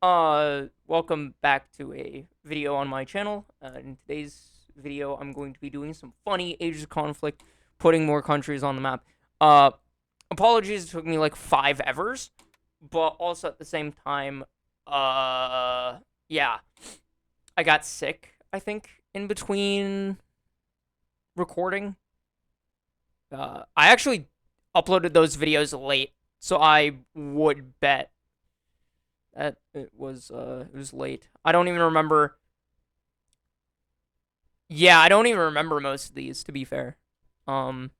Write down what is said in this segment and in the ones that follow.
Welcome back to a video on my channel. In today's video, I'm going to be doing some funny Ages of Conflict, putting more countries on the map. Uh, Apologies, it took me like 5 evers, but also at the same time, yeah, I got sick, I think, in between recording. I actually uploaded those videos late, so I would bet that it was late. I don't even remember. Yeah, I don't even remember most of these, to be fair. Um,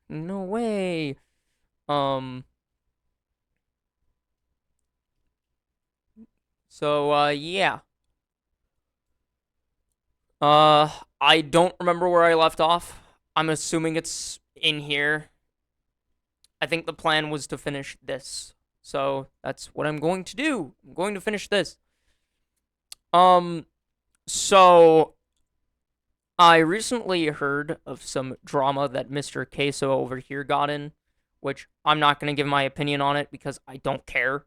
no way. Um, yeah. Uh, I don't remember where I left off. I'm assuming it's in here. I think the plan was to finish this. So that's what I'm going to do. I'm going to finish this. Um, so I recently heard of some drama that Mr. Queso over here got in, which I'm not going to give my opinion on it because I don't care.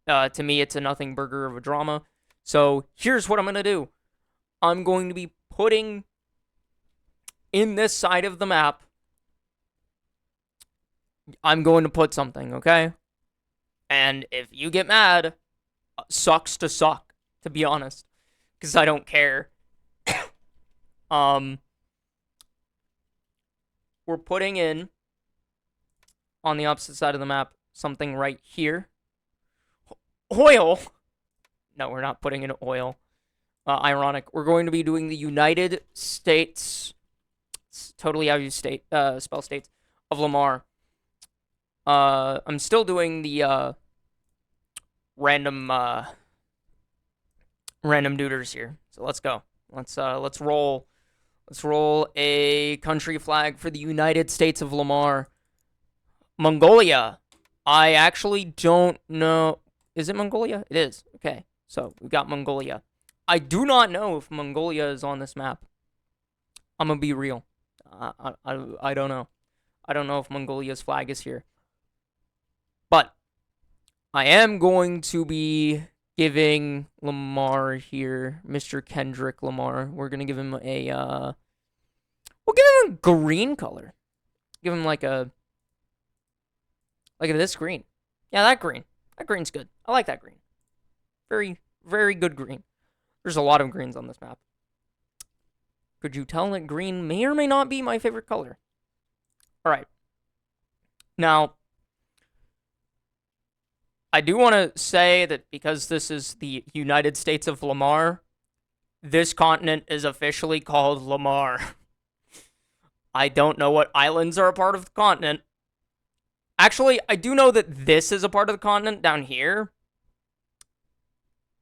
To me, it's a nothing burger of a drama. So here's what I'm going to do. I'm going to be putting in this side of the map, I'm going to put something, okay? And if you get mad, sucks to suck, to be honest, because I don't care. um, we're putting in on the opposite side of the map something right here. Oil. No, we're not putting in oil. Ironic. We're going to be doing the United States. It's totally how you spell states of Lamar. I'm still doing the random random duders here. So let's go. Let's roll. Let's roll a country flag for the United States of Lamar. Mongolia. I actually don't know. Is it Mongolia? It is. Okay. So we got Mongolia. I do not know if Mongolia is on this map. I'm gonna be real. I don't know. I don't know if Mongolia's flag is here. But I am going to be giving Lamar here, Mr. Kendrick Lamar. We're gonna give him we'll give him a green color. Give him like this green. Yeah, that green. That green's good. I like that green. Very, very good green. There's a lot of greens on this map. Could you tell that green may or may not be my favorite color? All right. Now, I do want to say that because this is the United States of Lamar, this continent is officially called Lamar. I don't know what islands are a part of the continent. Actually, I do know that this is a part of the continent down here.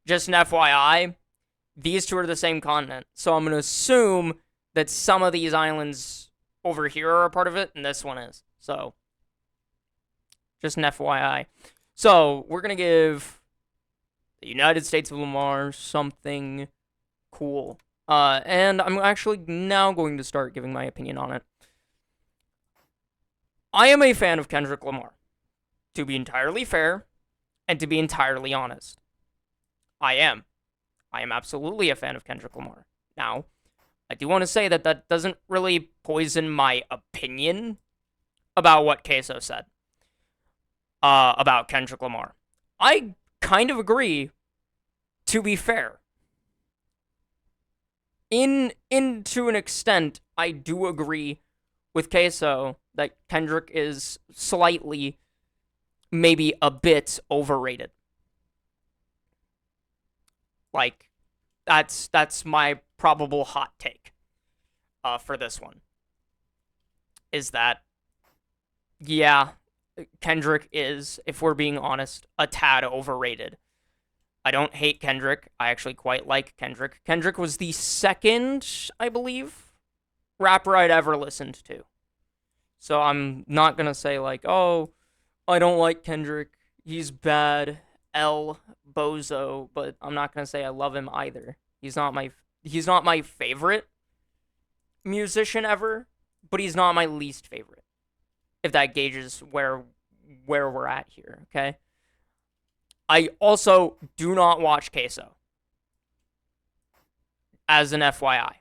Just an FYI, these two are the same continent. So I'm going to assume that some of these islands over here are a part of it, and this one is. So, just an FYI. So, we're going to give the United States of Lamar something cool. And I'm actually now going to start giving my opinion on it. I am a fan of Kendrick Lamar. To be entirely fair, and to be entirely honest. I am. I am absolutely a fan of Kendrick Lamar. Now, I do want to say that that doesn't really poison my opinion about what Queso said about Kendrick Lamar. I kind of agree, to be fair. To an extent, I do agree with Queso that Kendrick is slightly, maybe a bit overrated. Like, that's my probable hot take for this one. Is that, yeah, Kendrick is, if we're being honest, a tad overrated. I don't hate Kendrick. I actually quite like Kendrick. Kendrick was the second, I believe, rapper I'd ever listened to. So I'm not gonna say like, oh, I don't like Kendrick. He's bad. L bozo, but I'm not gonna say I love him either. He's not my favorite musician ever, but he's not my least favorite. If that gauges where we're at here, okay? I also do not watch Queso. As an FYI,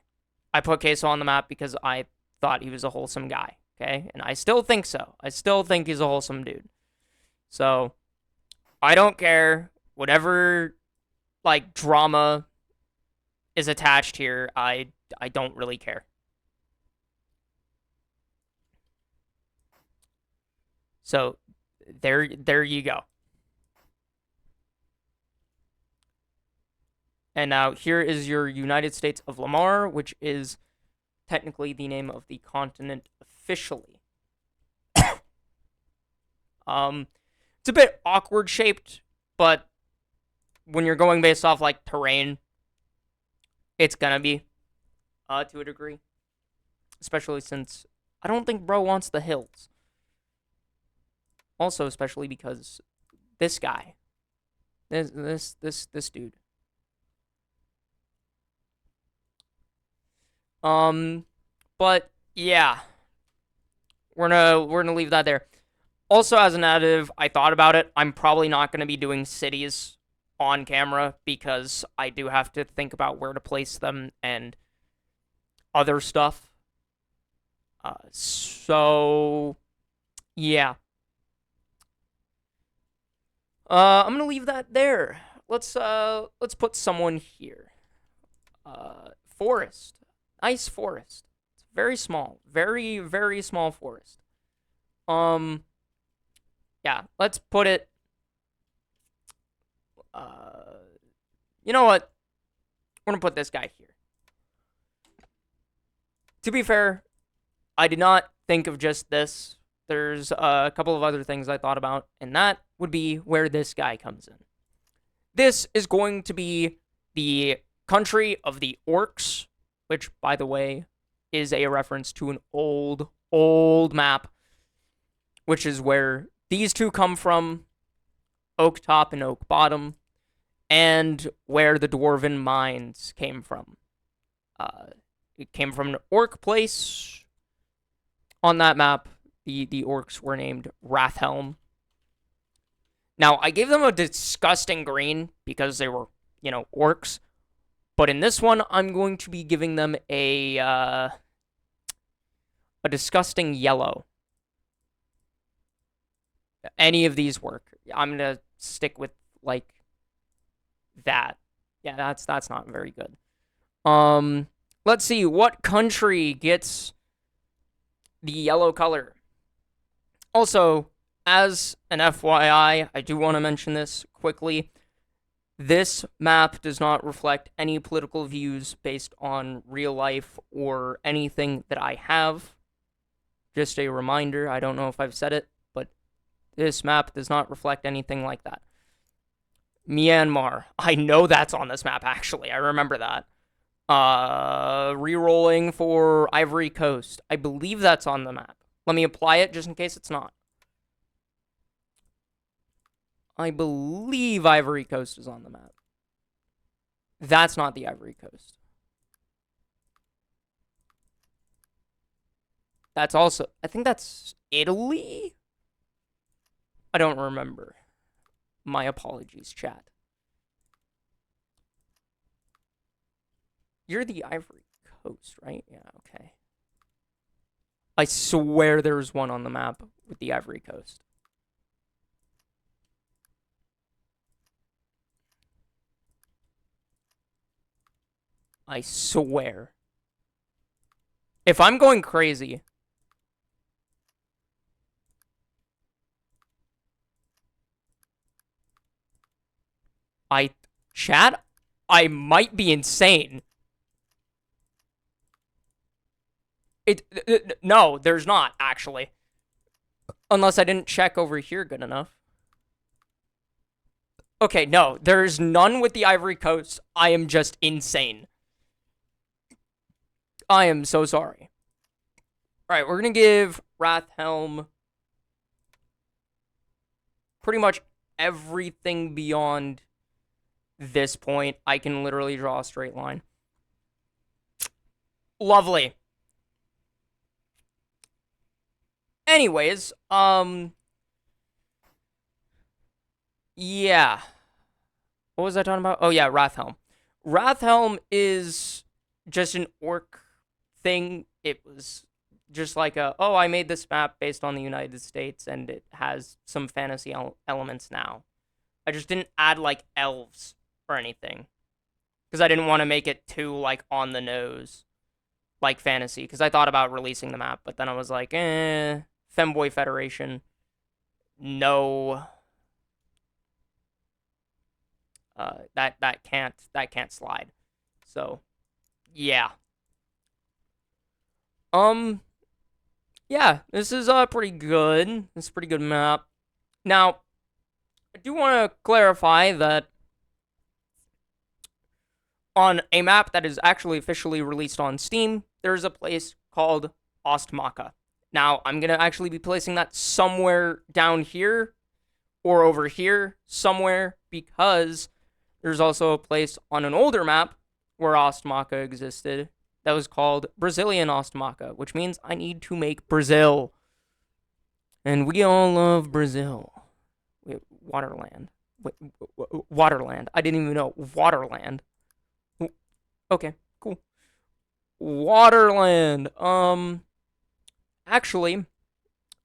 I put Queso on the map because I thought he was a wholesome guy. Okay, and I still think so. I still think he's a wholesome dude. So I don't care whatever like drama is attached here. I don't really care. So there you go. And now here is your United States of Lamar, which is technically the name of the continent officially. It's a bit awkward shaped, but when you're going based off like terrain, it's gonna be to a degree. Especially since I don't think bro wants the hills. Also, especially because this guy, this dude. But yeah, we're gonna leave that there. Also, as an additive, I thought about it. I'm probably not gonna be doing cities on camera because I do have to think about where to place them and other stuff. So yeah. I'm gonna leave that there. Let's put someone here. Forest. Nice forest. It's very small. Very, very small forest. Um yeah, let's put it you know what? We're gonna put this guy here. To be fair, I did not think of just this. There's a couple of other things I thought about, and that would be where this guy comes in. This is going to be the country of the orcs, which, by the way, is a reference to an old map, which is where these two come from, Oak Top and Oak Bottom, and where the Dwarven Mines came from. It came from an orc place on that map. The orcs were named Rathhelm. Now, I gave them a disgusting green because they were, orcs. But in this one, I'm going to be giving them a disgusting yellow. Any of these work. I'm going to stick with, like, that. Yeah, that's not very good. Let's see. What country gets the yellow color? Also, as an FYI, I do want to mention this quickly. This map does not reflect any political views based on real life or anything that I have. Just a reminder, I don't know if I've said it, but this map does not reflect anything like that. Myanmar. I know that's on this map, actually. I remember that. Rerolling for Ivory Coast. I believe that's on the map. Let me apply it just in case it's not. I believe Ivory Coast is on the map. That's not the Ivory Coast. That's also, I think that's Italy? I don't remember. My apologies, chat. You're the Ivory Coast, right? Yeah, okay. I swear there's one on the map with the Ivory Coast. I swear. If I'm going crazy... Chat? I might be insane. No, there's not, actually. Unless I didn't check over here good enough. Okay, no, there's none with the Ivory Coast. I am just insane. I am so sorry. Alright, we're gonna give Rathhelm pretty much everything beyond this point. I can literally draw a straight line. Lovely. Anyways, yeah. What was I talking about? Oh yeah, Wrathhelm. Wrathhelm is just an orc thing. It was just like oh, I made this map based on the United States, and it has some fantasy elements now. I just didn't add like elves or anything because I didn't want to make it too like on the nose like fantasy. Because I thought about releasing the map, but then I was like, Femboy Federation, no. That can't slide. So, yeah. Um, yeah, this is pretty good. This is a pretty good map. Now, I do want to clarify that on a map that is actually officially released on Steam, there's a place called Ostmaka. Now, I'm gonna actually be placing that somewhere down here or over here somewhere because there's also a place on an older map where Ostmaka existed that was called Brazilian Ostmaka, which means I need to make Brazil. And we all love Brazil. Wait, Waterland. Wait, Waterland. I didn't even know. Waterland. Okay, cool. Waterland. Actually,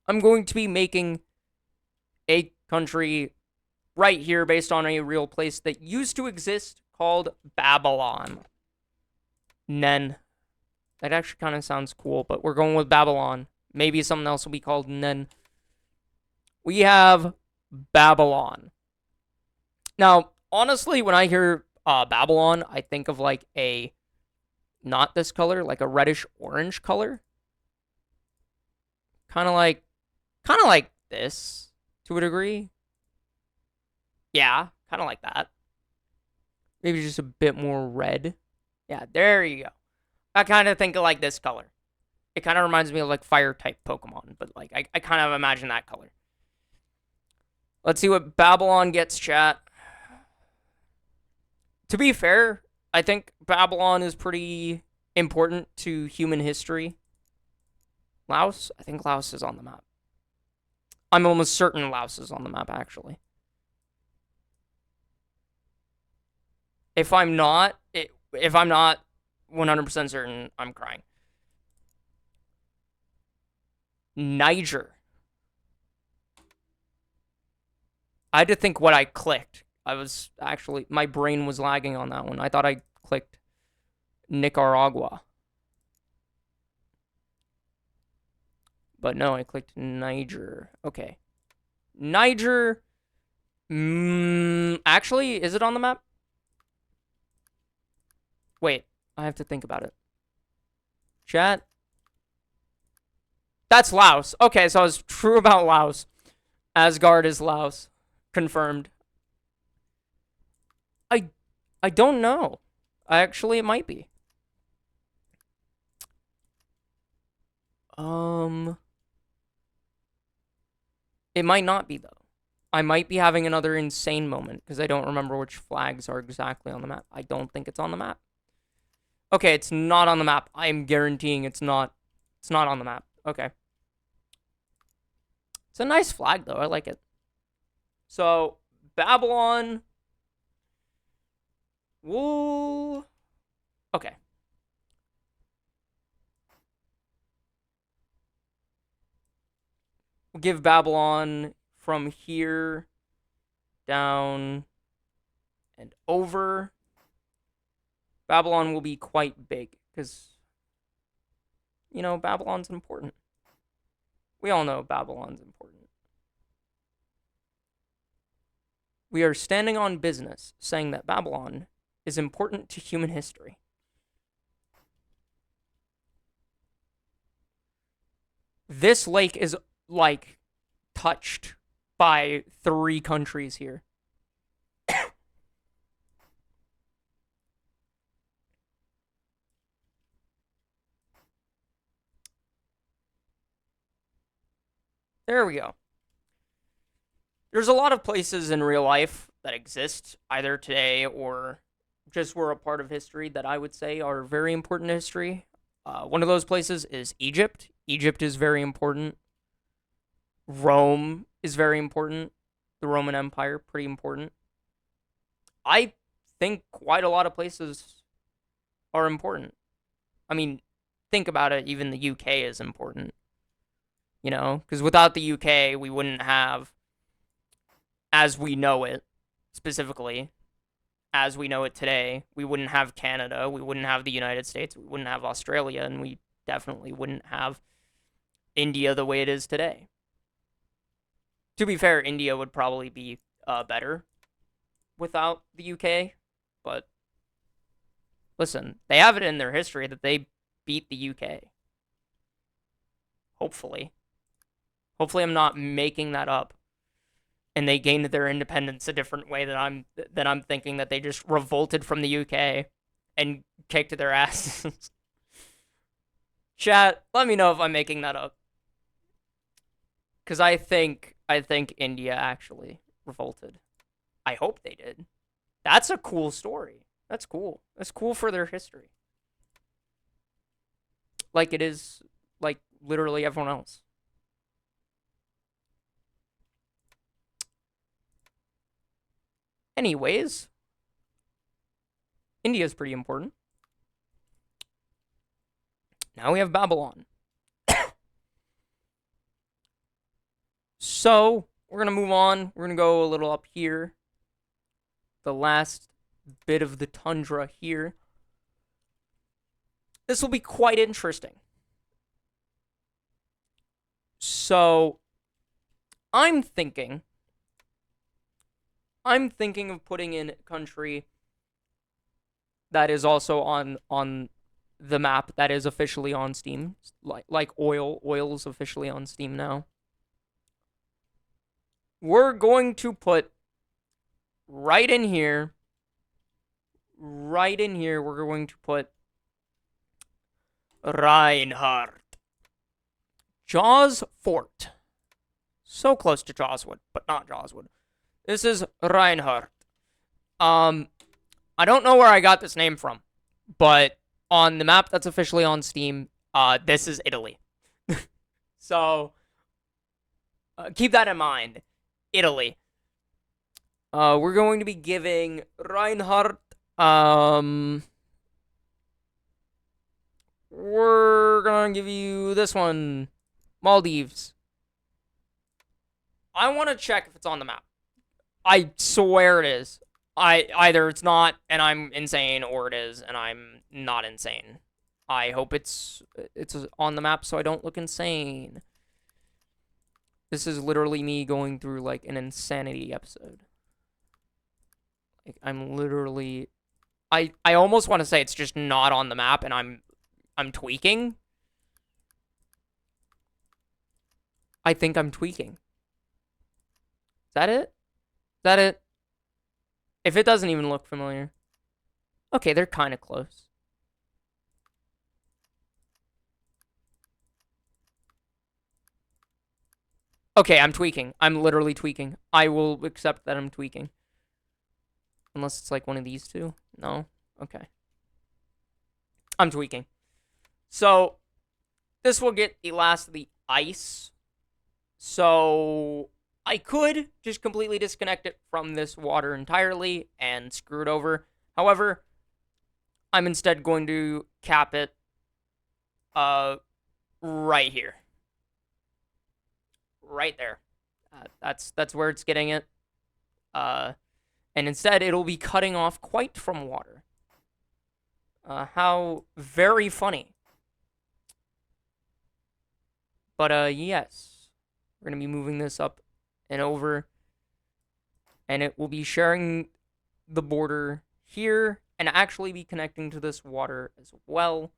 I'm going to be making a country right here based on a real place that used to exist called Babylon. Nen. That actually kind of sounds cool, but we're going with Babylon. Maybe something else will be called Nen. We have Babylon. Now, honestly, when I hear Babylon, I think of like a, not this color, like a reddish orange color. Kind of like this to a degree. Yeah, kind of like that. Maybe just a bit more red. Yeah, there you go. I kind of think of like this color. It kind of reminds me of like fire type Pokemon, but like I kind of imagine that color. Let's see what Babylon gets, chat. To be fair, I think Babylon is pretty important to human history. Laos? I think Laos is on the map. I'm almost certain Laos is on the map, actually. If I'm not 100% certain, I'm crying. Niger. I had to think what I clicked. My brain was lagging on that one. I thought I clicked Nicaragua. But no, I clicked Niger. Okay. Niger. Actually, is it on the map? Wait, I have to think about it. Chat. That's Laos. Okay, so I was true about Laos. Asgard is Laos. Confirmed. I don't know. Actually, it might be. It might not be, though. I might be having another insane moment because I don't remember which flags are exactly on the map. I don't think it's on the map. Okay, it's not on the map. I'm guaranteeing it's not. It's not on the map. Okay. It's a nice flag, though. I like it. So, Babylon. Woo. Okay. We'll give Babylon from here down and over. Babylon will be quite big because, you know, Babylon's important. We all know Babylon's important. We are standing on business saying that Babylon is important to human history. This lake is, like, touched by 3 countries here. There we go. There's a lot of places in real life that exist, either today or just were a part of history that I would say are very important to history. One of those places is Egypt. Egypt is very important. Rome is very important. The Roman Empire, pretty important. I think quite a lot of places are important. I mean, think about it, even the UK is important, you know? Because without the UK, we wouldn't have, as we know it, specifically, as we know it today, we wouldn't have Canada, we wouldn't have the United States, we wouldn't have Australia, and we definitely wouldn't have India the way it is today. To be fair, India would probably be better without the UK, but listen, they have it in their history that they beat the UK. Hopefully. Hopefully I'm not making that up. And they gained their independence a different way that I'm thinking that they just revolted from the UK and kicked their asses. Chat, let me know if I'm making that up. Cuz I think India actually revolted. I hope they did. That's a cool story. That's cool. That's cool for their history. Like it is like literally everyone else. Anyways, India's pretty important. Now we have Babylon. So, we're going to move on. We're going to go a little up here. The last bit of the tundra here. This will be quite interesting. So, I'm thinking of putting in a country that is also on the map that is officially on Steam. Like oil. Oil is officially on Steam now. We're going to put right in here, we're going to put Reinhardt. Jaws Fort. So close to Jawswood, but not Jawswood. This is Reinhardt. I don't know where I got this name from, but on the map that's officially on Steam, this is Italy. So, keep that in mind. Italy. We're going to be giving Reinhardt, we're gonna give you this one, Maldives. I want to check if it's on the map. I swear it is. Either it's not and I'm insane, or it is and I'm not insane. I hope it's on the map so I don't look insane. This is literally me going through like an insanity episode. Like I'm literally I almost want to say it's just not on the map and I'm tweaking. I think I'm tweaking. Is that it? Is that it? If it doesn't even look familiar. Okay, they're kind of close. Okay, I'm tweaking. I'm literally tweaking. I will accept that I'm tweaking. Unless it's like one of these two. No? Okay. I'm tweaking. So, this will get the last of the ice. So, I could just completely disconnect it from this water entirely and screw it over. However, I'm instead going to cap it right here. Right there. That's where it's getting it. And instead, it'll be cutting off quite from water. How very funny. But, yes. We're going to be moving this up and over. And it will be sharing the border here and actually be connecting to this water as well.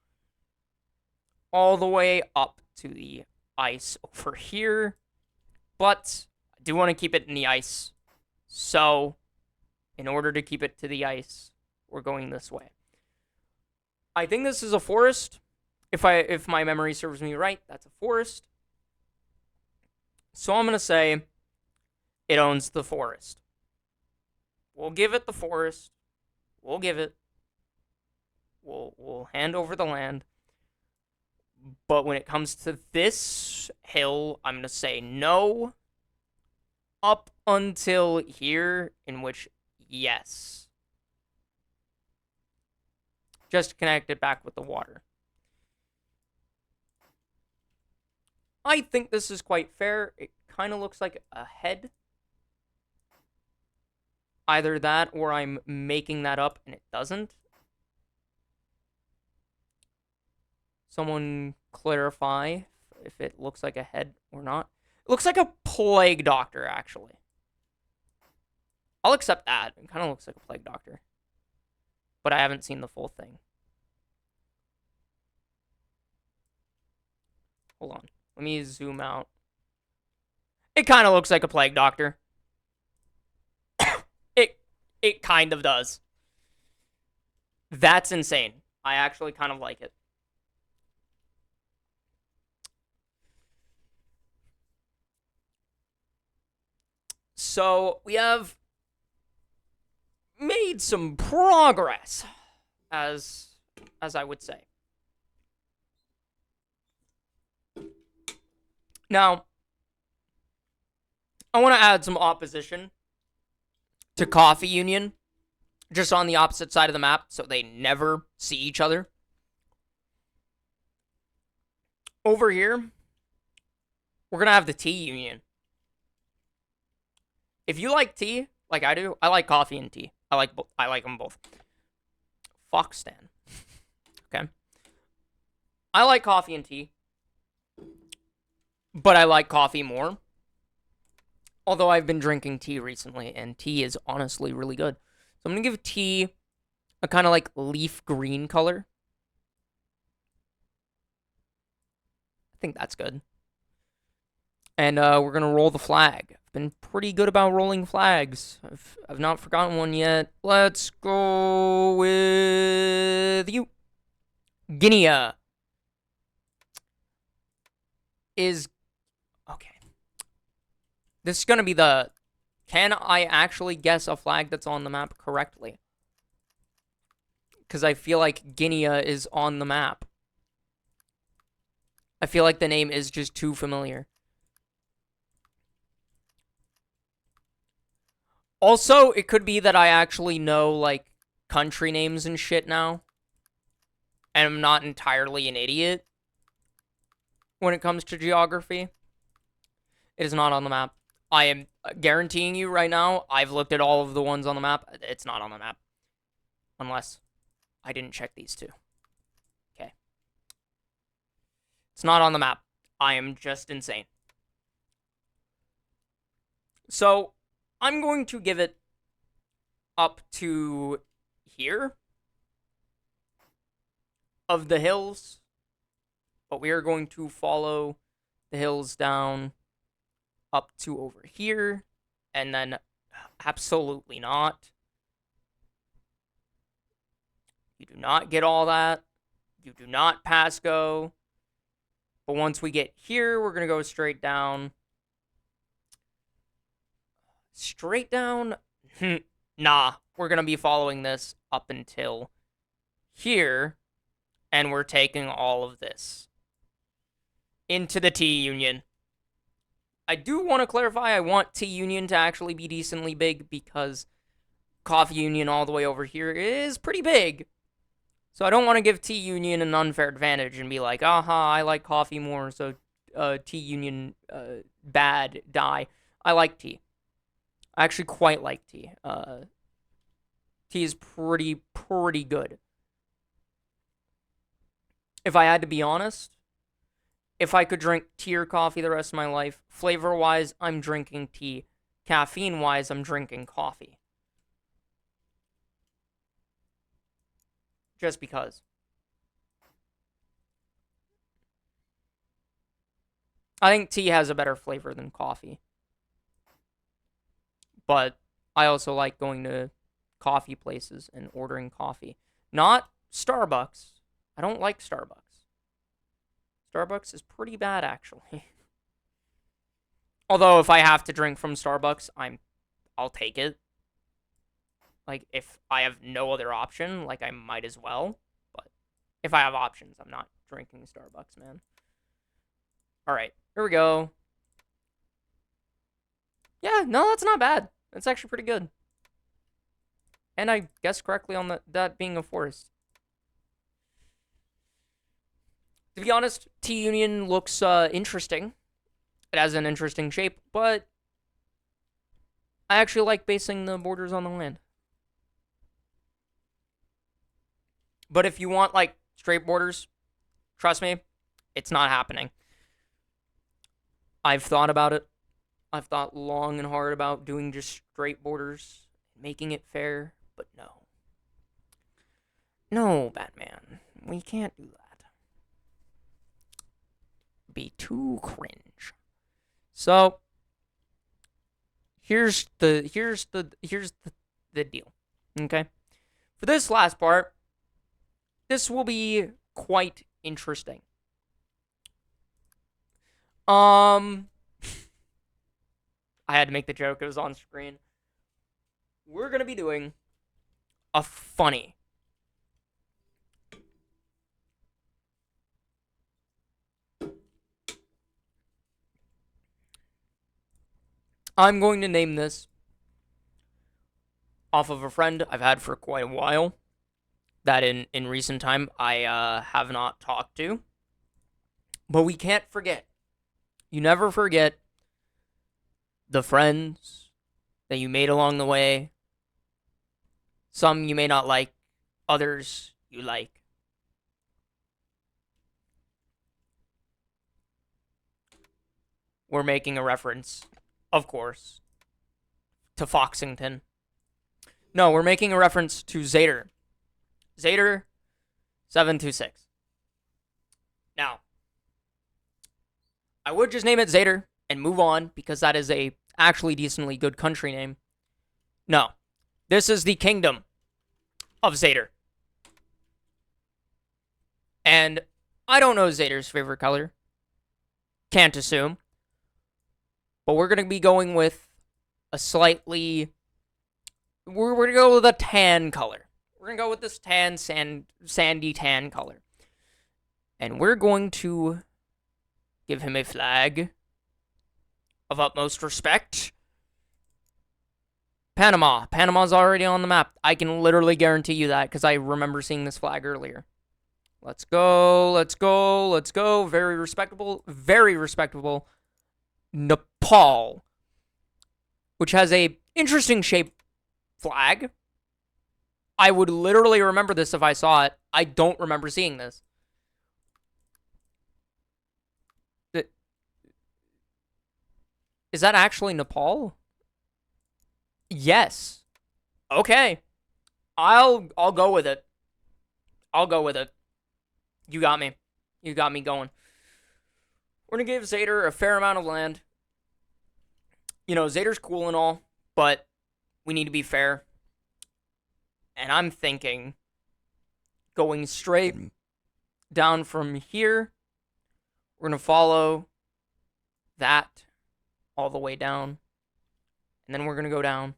All the way up to the ice over here. But I do want to keep it in the ice. So, in order to keep it to the ice, we're going this way. I think this is a forest. If my memory serves me right, that's a forest. So I'm going to say it owns the forest. We'll give it the forest. We'll give it. We'll hand over the land. But when it comes to this hill, I'm going to say no. Up until here, in which, yes. just to connect it back with the water. I think this is quite fair. It kind of looks like a head. Either that or I'm making that up and it doesn't. Someone clarify if it looks like a head or not. It looks like a plague doctor, actually. I'll accept that. It kind of looks like a plague doctor. But I haven't seen the full thing. Hold on. Let me zoom out. It kind of looks like a plague doctor. It kind of does. That's insane. I actually kind of like it. So, we have made some progress, as I would say. Now, I want to add some opposition to Coffee Union, just on the opposite side of the map, so they never see each other. Over here, we're going to have the Tea Union. If you like tea, like I do, I like coffee and tea. I like them both. Fuck Stan. Okay. I like coffee and tea, but I like coffee more. Although I've been drinking tea recently, and tea is honestly really good. So I'm going to give tea a kind of like leaf green color. I think that's good. And we're going to roll the flag. I've been pretty good about rolling flags. I've not forgotten one yet. Let's go with you. Guinea is... Okay. This is going to be the... Can I actually guess a flag that's on the map correctly? Because I feel like Guinea is on the map. I feel like the name is just too familiar. Also, it could be that I actually know, like, country names and shit now. And I'm not entirely an idiot when it comes to geography. It is not on the map. I am guaranteeing you right now, I've looked at all of the ones on the map. It's not on the map. Unless I didn't check these two. Okay. It's not on the map. I am just insane. So, I'm going to give it up to here of the hills, but we are going to follow the hills down up to over here, and then absolutely not. You do not get all that. You do not pass go. But once we get here, we're going to go straight down. Straight down? Nah, we're going to be following this up until here, and we're taking all of this into the Tea Union. I do want to clarify, I want Tea Union to actually be decently big, because Coffee Union all the way over here is pretty big. So I don't want to give Tea Union an unfair advantage and be like, aha, I like coffee more, so Tea Union, bad, die. I like tea. I actually quite like tea. Tea is pretty good. If I had to be honest, if I could drink tea or coffee the rest of my life, flavor-wise, I'm drinking tea. Caffeine-wise, I'm drinking coffee. Just because. I think tea has a better flavor than coffee. But I also like going to coffee places and ordering coffee. Not Starbucks. I don't like Starbucks. Starbucks is pretty bad, actually. Although, if I have to drink from Starbucks, I'll take it. Like, if I have no other option, like, I might as well. But if I have options, I'm not drinking Starbucks, man. Alright, here we go. Yeah, no, that's not bad. That's actually pretty good. And I guessed correctly on that being a forest. To be honest, T Union looks interesting. It has an interesting shape, but I actually like basing the borders on the land. But if you want like straight borders, trust me, it's not happening. I've thought about it. I've thought long and hard about doing just straight borders, making it fair, but no. No, Batman. We can't do that. Be too cringe. So here's the deal. Okay? For this last part, this will be quite interesting. I had to make the joke, it was on screen. We're gonna be doing a funny. I'm going to name this off of a friend I've had for quite a while that in recent time I have not talked to. But we can't forget. You never forget the friends that you made along the way. Some you may not like, others you like. We're making a reference, of course, to Foxington. No, we're making a reference to Zader. Zader 726. Now, I would just name it Zader and move on because that is a actually decently good country name. No. This is the kingdom of Zader. And I don't know Zader's favorite color. Can't assume. But we're going to be going with a slightly... We're going to go with a tan color. We're going to go with this sandy tan color. And we're going to give him a flag of utmost respect. Panama. Panama's already on the map. I can literally guarantee you that because I remember seeing this flag earlier. Let's go, let's go, let's go. Very respectable, very respectable. Nepal, which has a interesting shaped flag. I would literally remember this if I saw it. I don't remember seeing this. Is that actually Nepal? Yes. Okay. I'll go with it. I'll go with it. You got me. You got me going. We're going to give Zader a fair amount of land. You know, Zader's cool and all, but we need to be fair. And I'm thinking going straight down from here. We're going to follow that all the way down. And then we're going to go down.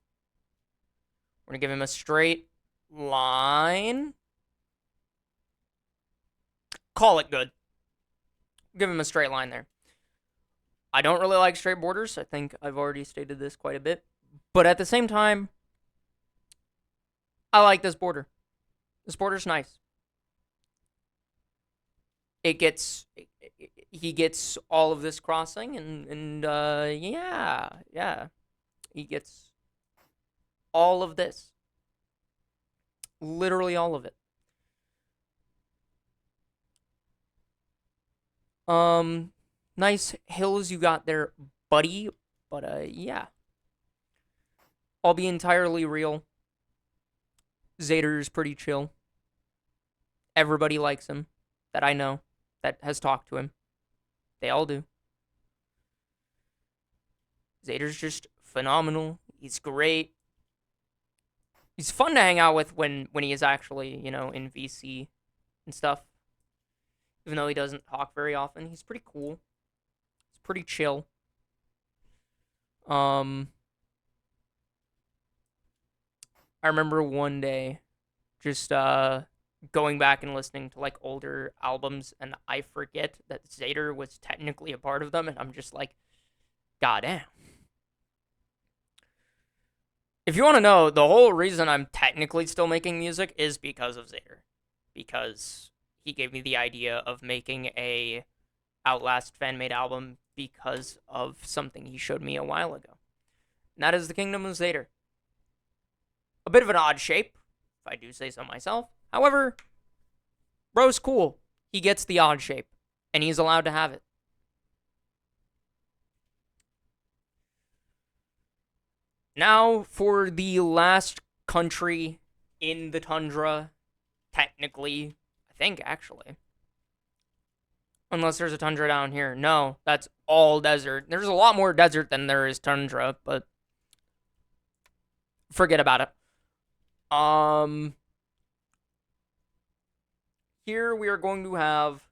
We're going to give him a straight line. Call it good. Give him a straight line there. I don't really like straight borders. I think I've already stated this quite a bit. But at the same time, I like this border. This border's nice. He gets all of this crossing and yeah. He gets all of this. Literally all of it. Nice hills you got there, buddy. But, yeah. I'll be entirely real. Zader's pretty chill. Everybody likes him that I know that has talked to him. They all do. Zader's just phenomenal. He's great. He's fun to hang out with when he is actually, you know, in VC and stuff. Even though he doesn't talk very often, he's pretty cool. He's pretty chill. I remember one day just going back and listening to like older albums, and I forget that Zader was technically a part of them, and I'm just like, goddamn. If you want to know, the whole reason I'm technically still making music is because of Zader. Because he gave me the idea of making a Outlast fan-made album because of something he showed me a while ago. And that is the Kingdom of Zader. A bit of an odd shape, if I do say so myself. However, bro's cool. He gets the odd shape, and he's allowed to have it. Now for the last country in the tundra, technically, I think, actually. Unless there's a tundra down here. No, that's all desert. There's a lot more desert than there is tundra, but forget about it. Here we are going to have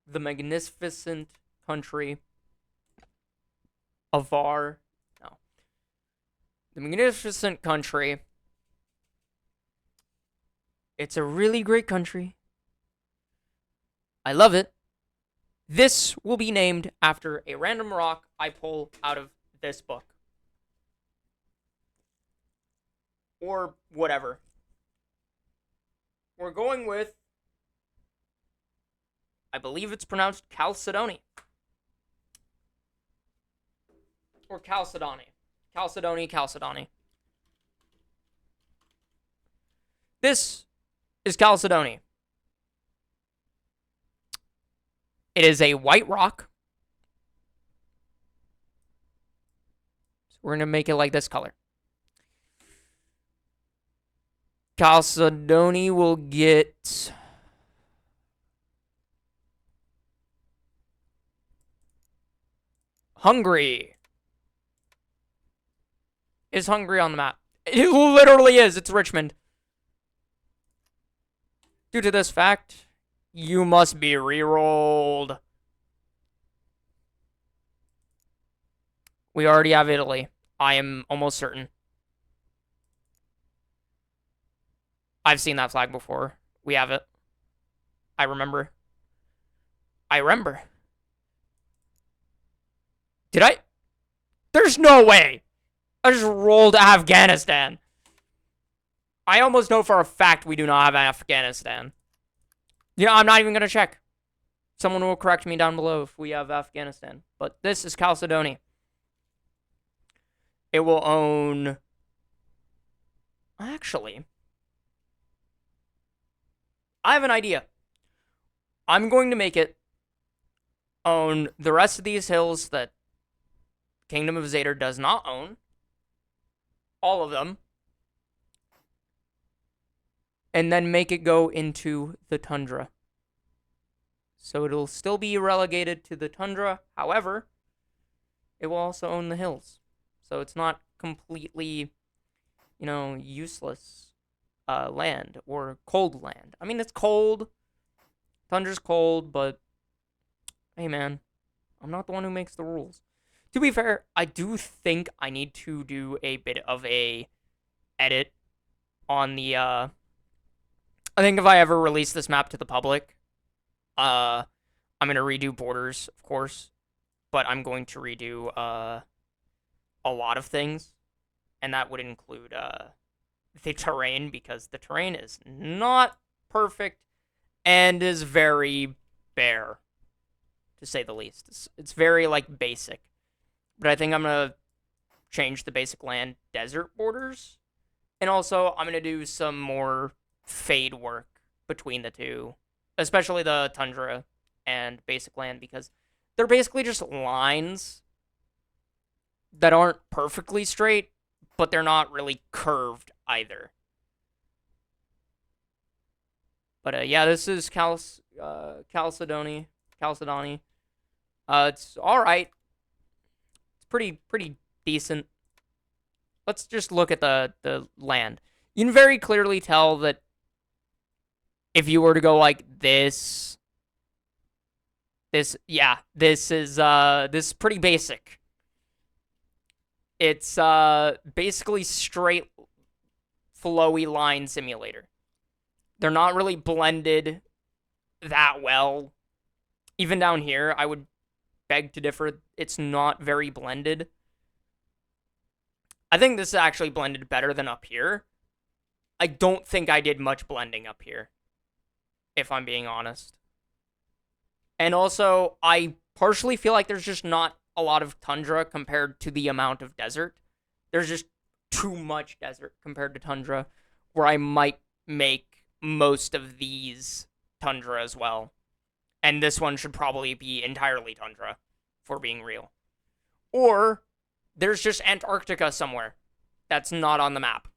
the magnificent country of Var. No. The magnificent country. It's a really great country. I love it. This will be named after a random rock I pull out of this book. Or whatever. We're going with, I believe it's pronounced Chalcedony. Or Chalcedony. Chalcedony. This is Chalcedony. It is a white rock. So we're going to make it like this color. Chalcedony will get Hungary. Is Hungary on the map? It literally is. It's Richmond. Due to this fact, you must be re-rolled. We already have Italy. I am almost certain. I've seen that flag before. We have it. I remember. Did I? There's no way. I just rolled Afghanistan. I almost know for a fact we do not have Afghanistan. Yeah, I'm not even going to check. Someone will correct me down below if we have Afghanistan. But this is Chalcedony. It will own... Actually, I have an idea. I'm going to make it own the rest of these hills that Kingdom of Zader does not own. All of them. And then make it go into the tundra. So it'll still be relegated to the tundra. However, it will also own the hills. So it's not completely, useless land or cold land. I mean, it's cold. Tundra's cold, but hey, man, I'm not the one who makes the rules. To be fair, I do think I need to do a bit of a edit on the, I think if I ever release this map to the public, I'm going to redo borders, of course, but I'm going to redo, a lot of things, and that would include, the terrain, because the terrain is not perfect and is very bare, to say the least. It's very, basic. But I think I'm going to change the basic land desert borders. And also, I'm going to do some more fade work between the two. Especially the tundra and basic land, because they're basically just lines that aren't perfectly straight, but they're not really curved either. But yeah, this is Chalcedony. It's alright. It's pretty decent. Let's just look at the land. You can very clearly tell that if you were to go like this is pretty basic. It's basically straight flowy line simulator. They're not really blended that well. Even down here, I would beg to differ. It's not very blended. I think this is actually blended better than up here. I don't think I did much blending up here. if I'm being honest. And also, I partially feel like there's just not a lot of tundra compared to the amount of desert. There's just too much desert compared to tundra, where I might make most of these tundra as well. And this one should probably be entirely tundra, for being real. Or there's just Antarctica somewhere that's not on the map.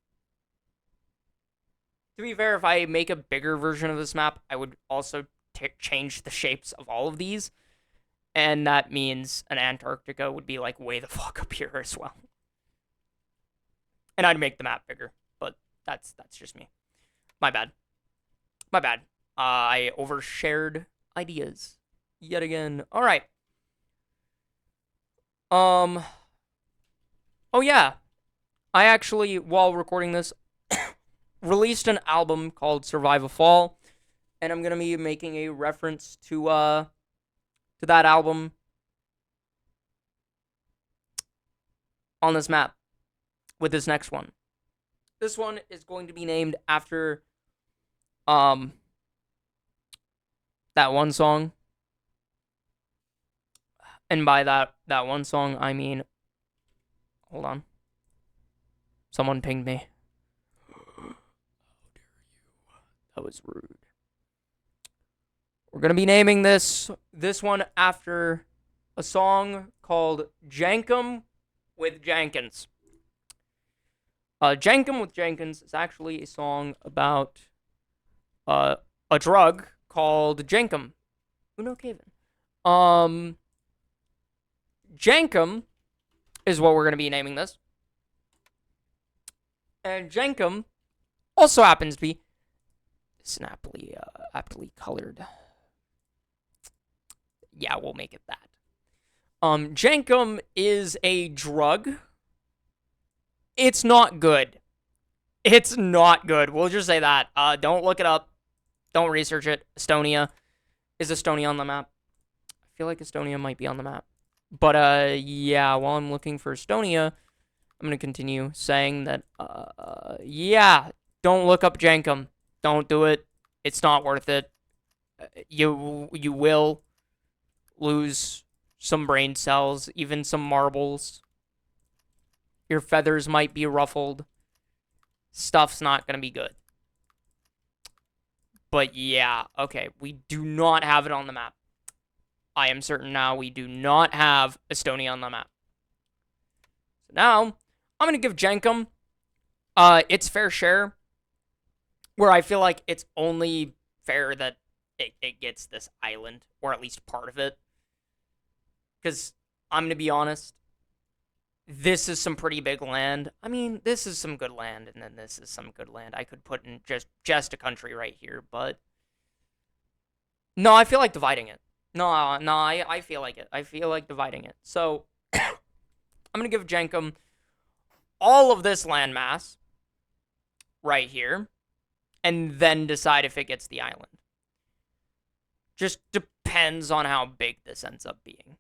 To be fair, if I make a bigger version of this map, I would also change the shapes of all of these. And that means an Antarctica would be like way the fuck up here as well. And I'd make the map bigger, but that's just me. My bad. My bad. I overshared ideas yet again. All right. Oh yeah. I actually, while recording this, released an album called Survive a Fall, and I'm gonna be making a reference to that album on this map with this next one. This one is going to be named after that one song. And by that one song, I mean, hold on. Someone pinged me. How dare you? That was rude. We're going to be naming this one after a song called Jankum with Jenkins. Jankum with Jenkins is actually a song about a drug called Jankum. Uno Kaven. Jankum is what we're going to be naming this. And Jankum also happens to be aptly colored. Yeah, we'll make it that. Jankum is a drug. It's not good. It's not good. We'll just say that. Don't look it up. Don't research it. Estonia. Is Estonia on the map? I feel like Estonia might be on the map. But, yeah, while I'm looking for Estonia, I'm going to continue saying that, yeah, don't look up Jankum. Don't do it. It's not worth it. You will lose some brain cells, even some marbles. Your feathers might be ruffled. Stuff's not going to be good. But yeah, okay, we do not have it on the map. I am certain now we do not have Estonia on the map. So now, I'm going to give Jankum its fair share, where I feel like it's only fair that it gets this island, or at least part of it. Because, I'm going to be honest, this is some pretty big land. I mean, this is some good land, and then this is some good land. I could put in just a country right here, but no, I feel like dividing it. No, I feel like it. I feel like dividing it. So, I'm going to give Jankum all of this landmass right here, and then decide if it gets the island. Just depends on how big this ends up being.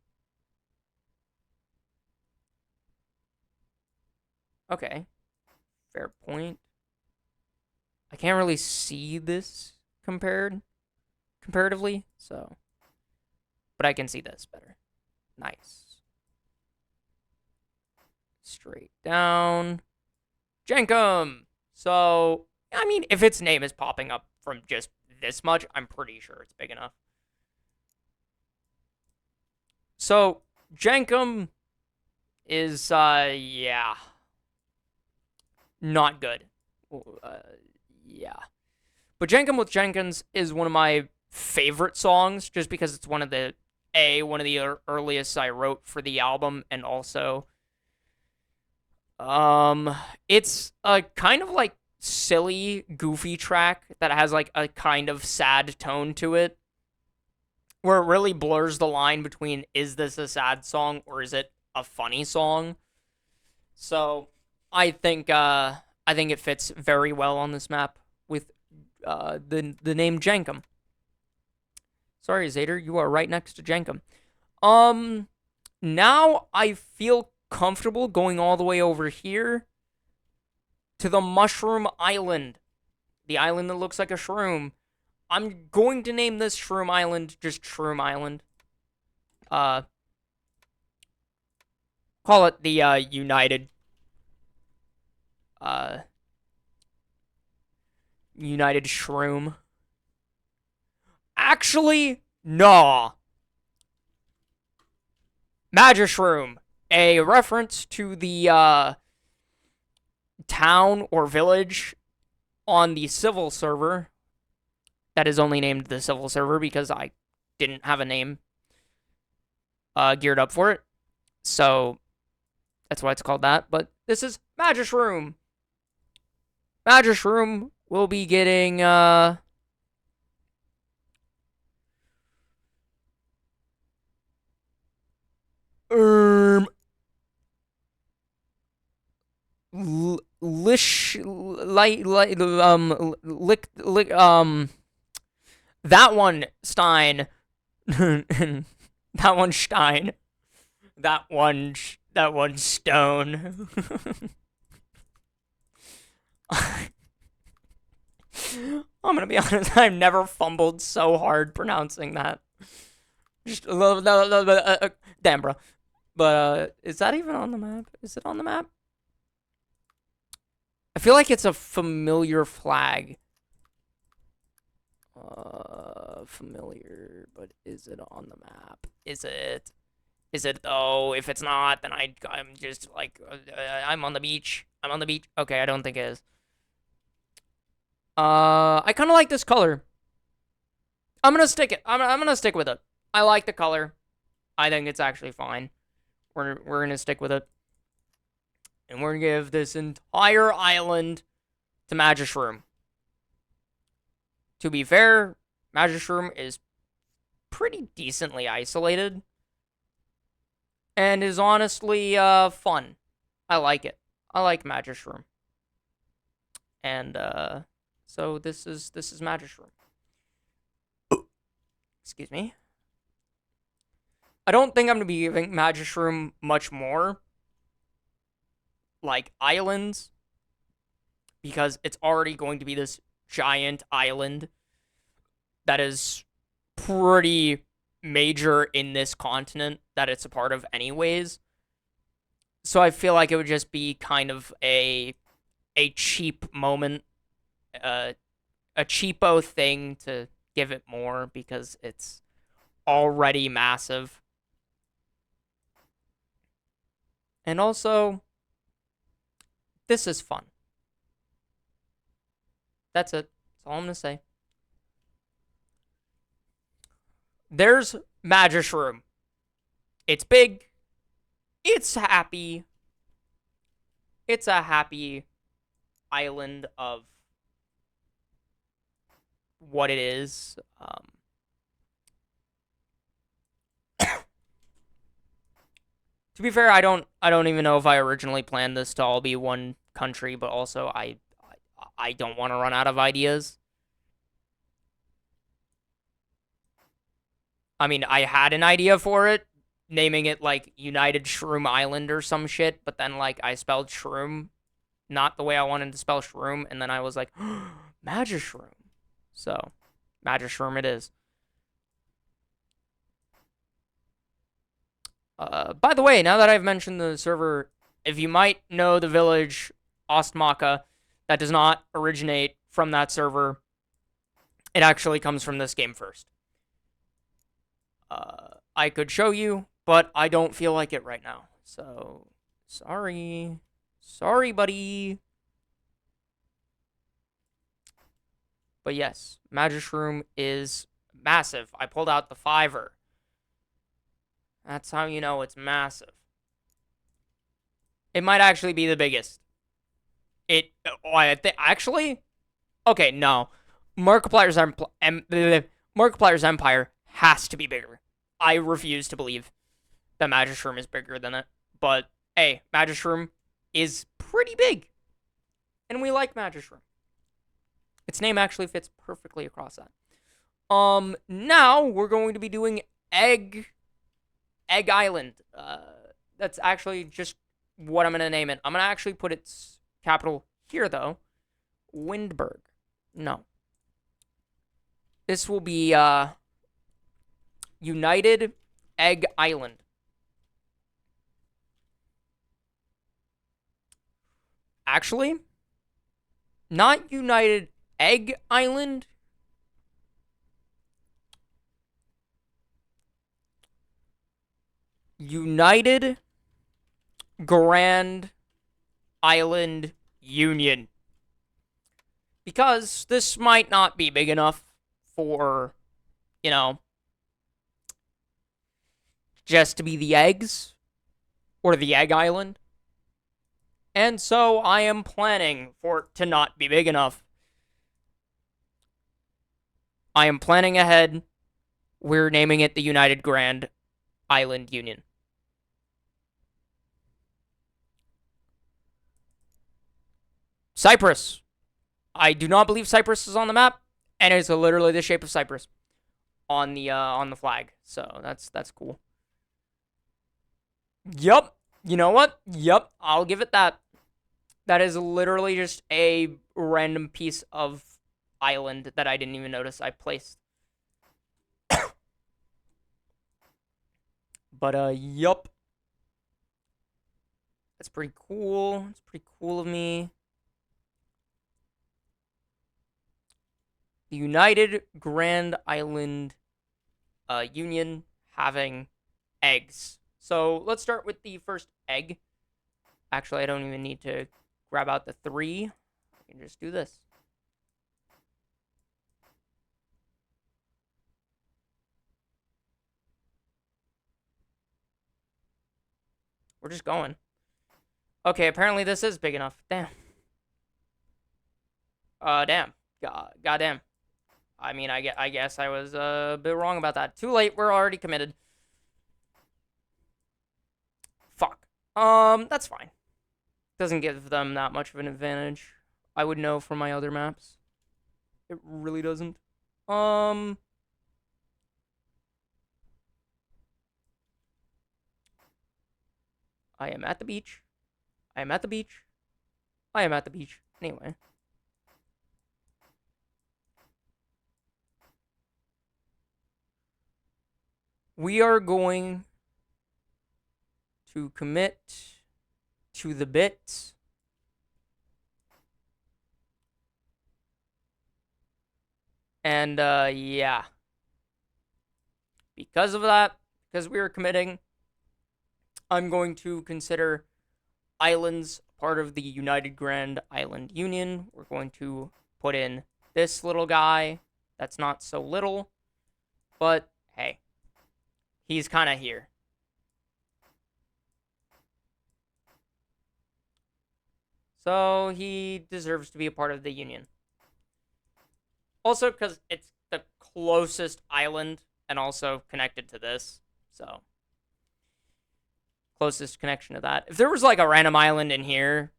Okay. Fair point. I can't really see this comparatively, so. But I can see this better. Nice. Straight down. Jankum! So, I mean, if its name is popping up from just this much, I'm pretty sure it's big enough. So, Jankum is, yeah. Not good. Yeah. But Jankum with Jenkins is one of my favorite songs, just because it's one of the earliest I wrote for the album, and also, it's a kind of like silly, goofy track that has like a kind of sad tone to it, where it really blurs the line between, is this a sad song or is it a funny song? So, I think it fits very well on this map with the name Jankum. Sorry, Zader, you are right next to Jankum. Now I feel comfortable going all the way over here to the Mushroom Island. The island that looks like a shroom. I'm going to name this Shroom Island just Shroom Island. Call it the United United Shroom. Actually, no. Magishroom, a reference to the town or village on the civil server that is only named the civil server because I didn't have a name geared up for it. So that's why it's called that. But this is Magishroom. Magishroom will be getting lish lick that one Stein that one Stein that one Stone. I'm gonna be honest, I've never fumbled so hard pronouncing that. Just damn, bro. But is that even on the map? Is it on the map? I feel like it's a familiar flag. Familiar, but is it on the map? Is it? Is it though? If it's not, then I'm just like I'm on the beach. I'm on the beach. Okay, I don't think it is. I kind of like this color. I'm gonna stick it. I'm gonna stick with it. I like the color. I think it's actually fine. We're gonna stick with it. And we're gonna give this entire island to Magishroom. To be fair, Magishroom is pretty decently isolated. And is honestly fun. I like it. I like Magishroom. And so this is Magishroom. Excuse me. I don't think I'm gonna be giving Magishroom much more like islands because it's already going to be this giant island that is pretty major in this continent that it's a part of anyways. So I feel like it would just be kind of a cheap moment, a cheapo thing to give it more because it's already massive. And also, this is fun. That's it. That's all I'm going to say. There's Magishroom. It's big. It's happy. It's a happy island of what it is. To be fair, I don't even know if I originally planned this to all be one country, but also I don't want to run out of ideas. I mean, I had an idea for it, naming it like United Shroom Island or some shit, but then like I spelled shroom not the way I wanted to spell shroom, and then I was like, Magishroom. So, Magishroom it is. By the way, now that I've mentioned the server, if you might know the village Ostmaka, that does not originate from that server. It actually comes from this game first. I could show you, but I don't feel like it right now. So, sorry. Sorry, buddy. But yes, Magishroom is massive. I pulled out the Fiverr. That's how you know it's massive. It might actually be the biggest. Actually, okay, no. Markiplier's Empire has to be bigger. I refuse to believe that Magishroom is bigger than it. But, hey, Magishroom is pretty big. And we like Magishroom. Its name actually fits perfectly across that. Now we're going to be doing Egg Island. That's actually just what I'm going to name it. I'm going to actually put its capital here, though. Windberg. No. This will be United Egg Island. Actually, not United Egg Island. United Grand Island Union. Because this might not be big enough for, you know, just to be the eggs or the Egg Island. And so I am planning for it to not be big enough. I am planning ahead. We're naming it the United Grand Island Union. Cyprus. I do not believe Cyprus is on the map, and it's literally the shape of Cyprus on the flag. So that's cool. Yup. You know what? Yup. I'll give it that. That is literally just a random piece of island that I didn't even notice I placed. But yup. That's pretty cool. It's pretty cool of me. The United Grand Island Union having eggs. So let's start with the first egg. Actually, I don't even need to grab out the 3. I can just do this. We're just going. Okay, apparently this is big enough. Damn. Damn. Goddamn. I mean, I guess I was a bit wrong about that. Too late. We're already committed. Fuck. That's fine. Doesn't give them that much of an advantage. I would know from my other maps. It really doesn't. I am at the beach. I am at the beach. I am at the beach. Anyway. We are going to commit to the bit. And, yeah. Because of that, because we are committing, I'm going to consider islands part of the United Grand Island Union. We're going to put in this little guy. That's not so little. But, hey. He's kind of here. So he deserves to be a part of the Union. Also, because it's the closest island and also connected to this. So, closest connection to that. If there was like a random island in here,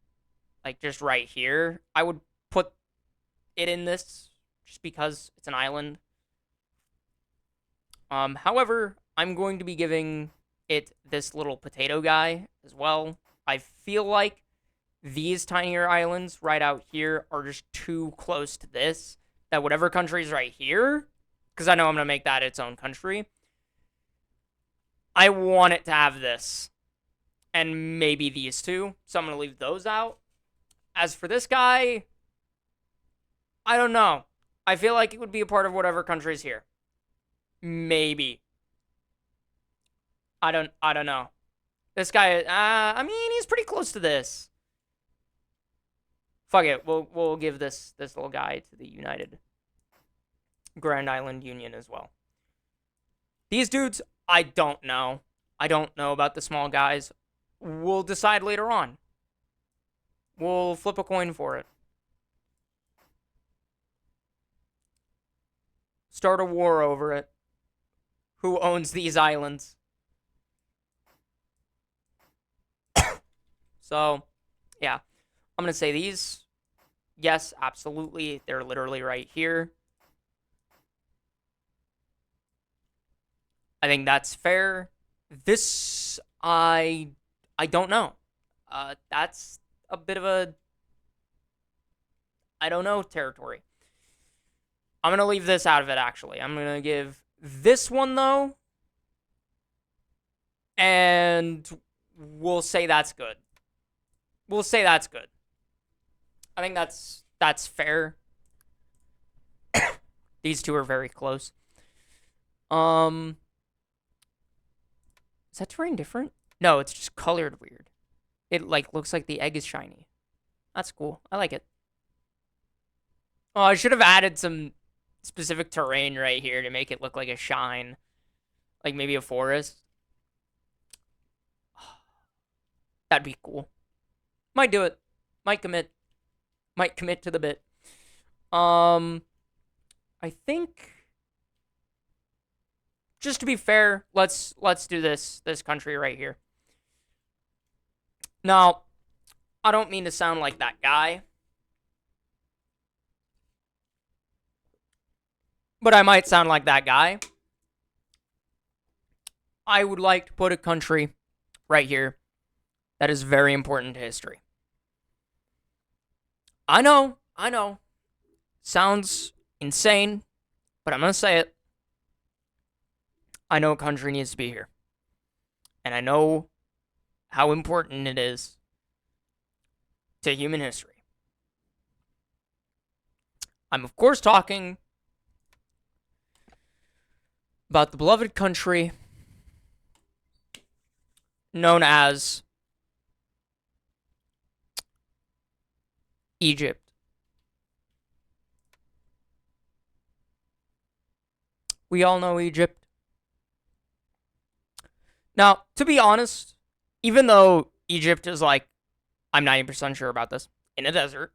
like just right here, I would put it in this just because it's an island. However, I'm going to be giving it this little potato guy as well. I feel like these tinier islands right out here are just too close to this. That whatever country's right here, because I know I'm going to make that its own country, I want it to have this. And maybe these two. So I'm going to leave those out. As for this guy, I don't know. I feel like it would be a part of whatever country's here. Maybe. I don't know. This guy, I mean, he's pretty close to this. Fuck it. We'll give this little guy to the United Grand Island Union as well. These dudes, I don't know. I don't know about the small guys. We'll decide later on. We'll flip a coin for it. Start a war over it. Who owns these islands? So, yeah. I'm going to say these. Yes, absolutely. They're literally right here. I think that's fair. This, I don't know. That's a bit of a, I don't know, territory. I'm going to leave this out of it, actually. I'm going to give this one, though. And we'll say that's good. We'll say that's good. I think that's fair. These two are very close. Is that terrain different? No, it's just colored weird. It like looks like the egg is shiny. That's cool. I like it. Oh, I should have added some specific terrain right here to make it look like a shine. Like maybe a forest. That'd be cool. Might do it. Might commit. Might commit to the bit. I think just to be fair, let's do this country right here. Now, I don't mean to sound like that guy, but I might sound like that guy. I would like to put a country right here that is very important to history. I know. Sounds insane, but I'm going to say it. I know a country needs to be here. And I know how important it is to human history. I'm, of course, talking about the beloved country known as Egypt. We all know Egypt. Now, to be honest, even though Egypt is like, I'm 90% sure about this, in a desert,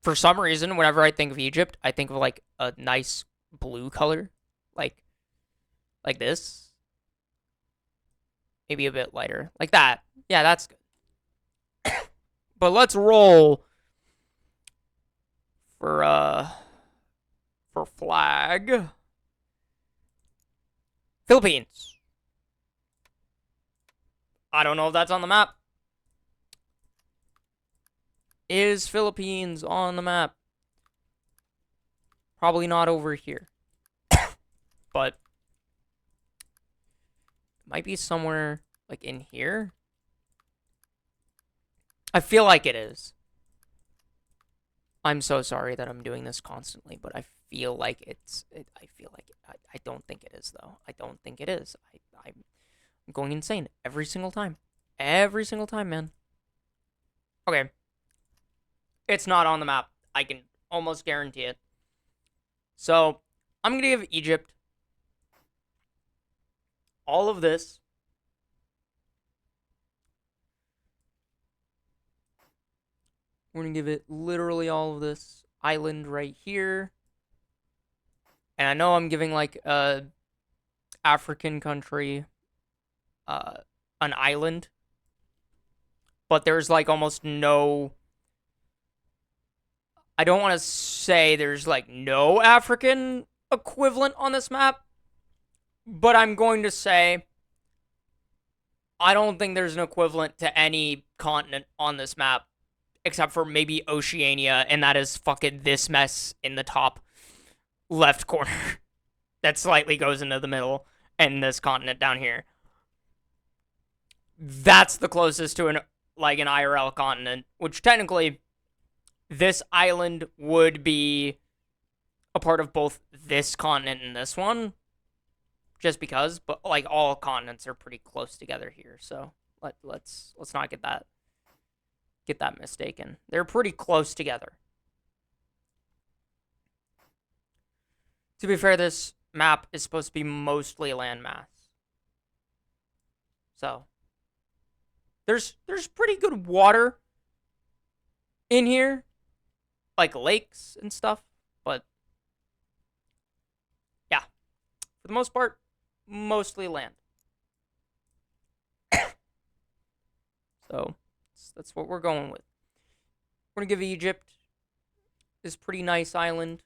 for some reason, whenever I think of Egypt, I think of like a nice blue color, like this. Maybe a bit lighter, like that. Yeah, that's good. But let's roll for flag. Philippines. I don't know if that's on the map. Is Philippines on the map? Probably not over here. But might be somewhere like in here. I feel like it is. I'm so sorry that I'm doing this constantly, but I feel like I feel like it. I don't think it is, though. I don't think it is. I'm going insane every single time. Every single time, man. Okay. It's not on the map. I can almost guarantee it. So, I'm going to give Egypt all of this. We're going to give it literally all of this island right here. And I know I'm giving like a African country an island. But there's like almost no... I don't want to say there's like no African equivalent on this map. But I'm going to say I don't think there's an equivalent to any continent on this map. Except for maybe Oceania, and that is fucking this mess in the top left corner. That slightly goes into the middle, and this continent down here. That's the closest to an IRL continent, which technically this island would be a part of both this continent and this one. Just because, but like all continents are pretty close together here, so let's not get that mistaken. They're pretty close together. To be fair, this map is supposed to be mostly landmass. So, there's pretty good water in here, like lakes and stuff, but yeah, for the most part, mostly land. So, that's what we're going with. We're going to give Egypt this pretty nice island.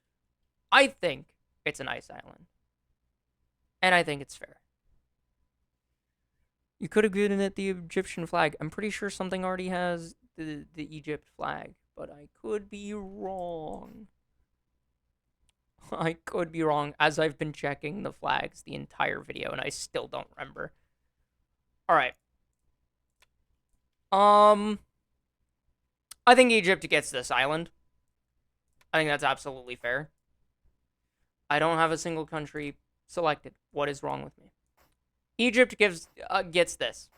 I think it's a nice island. And I think it's fair. You could have given it the Egyptian flag. I'm pretty sure something already has the Egypt flag, but I could be wrong. I could be wrong, as I've been checking the flags the entire video, and I still don't remember. Alright. I think Egypt gets this island. I think that's absolutely fair. I don't have a single country selected. What is wrong with me? Egypt gets this.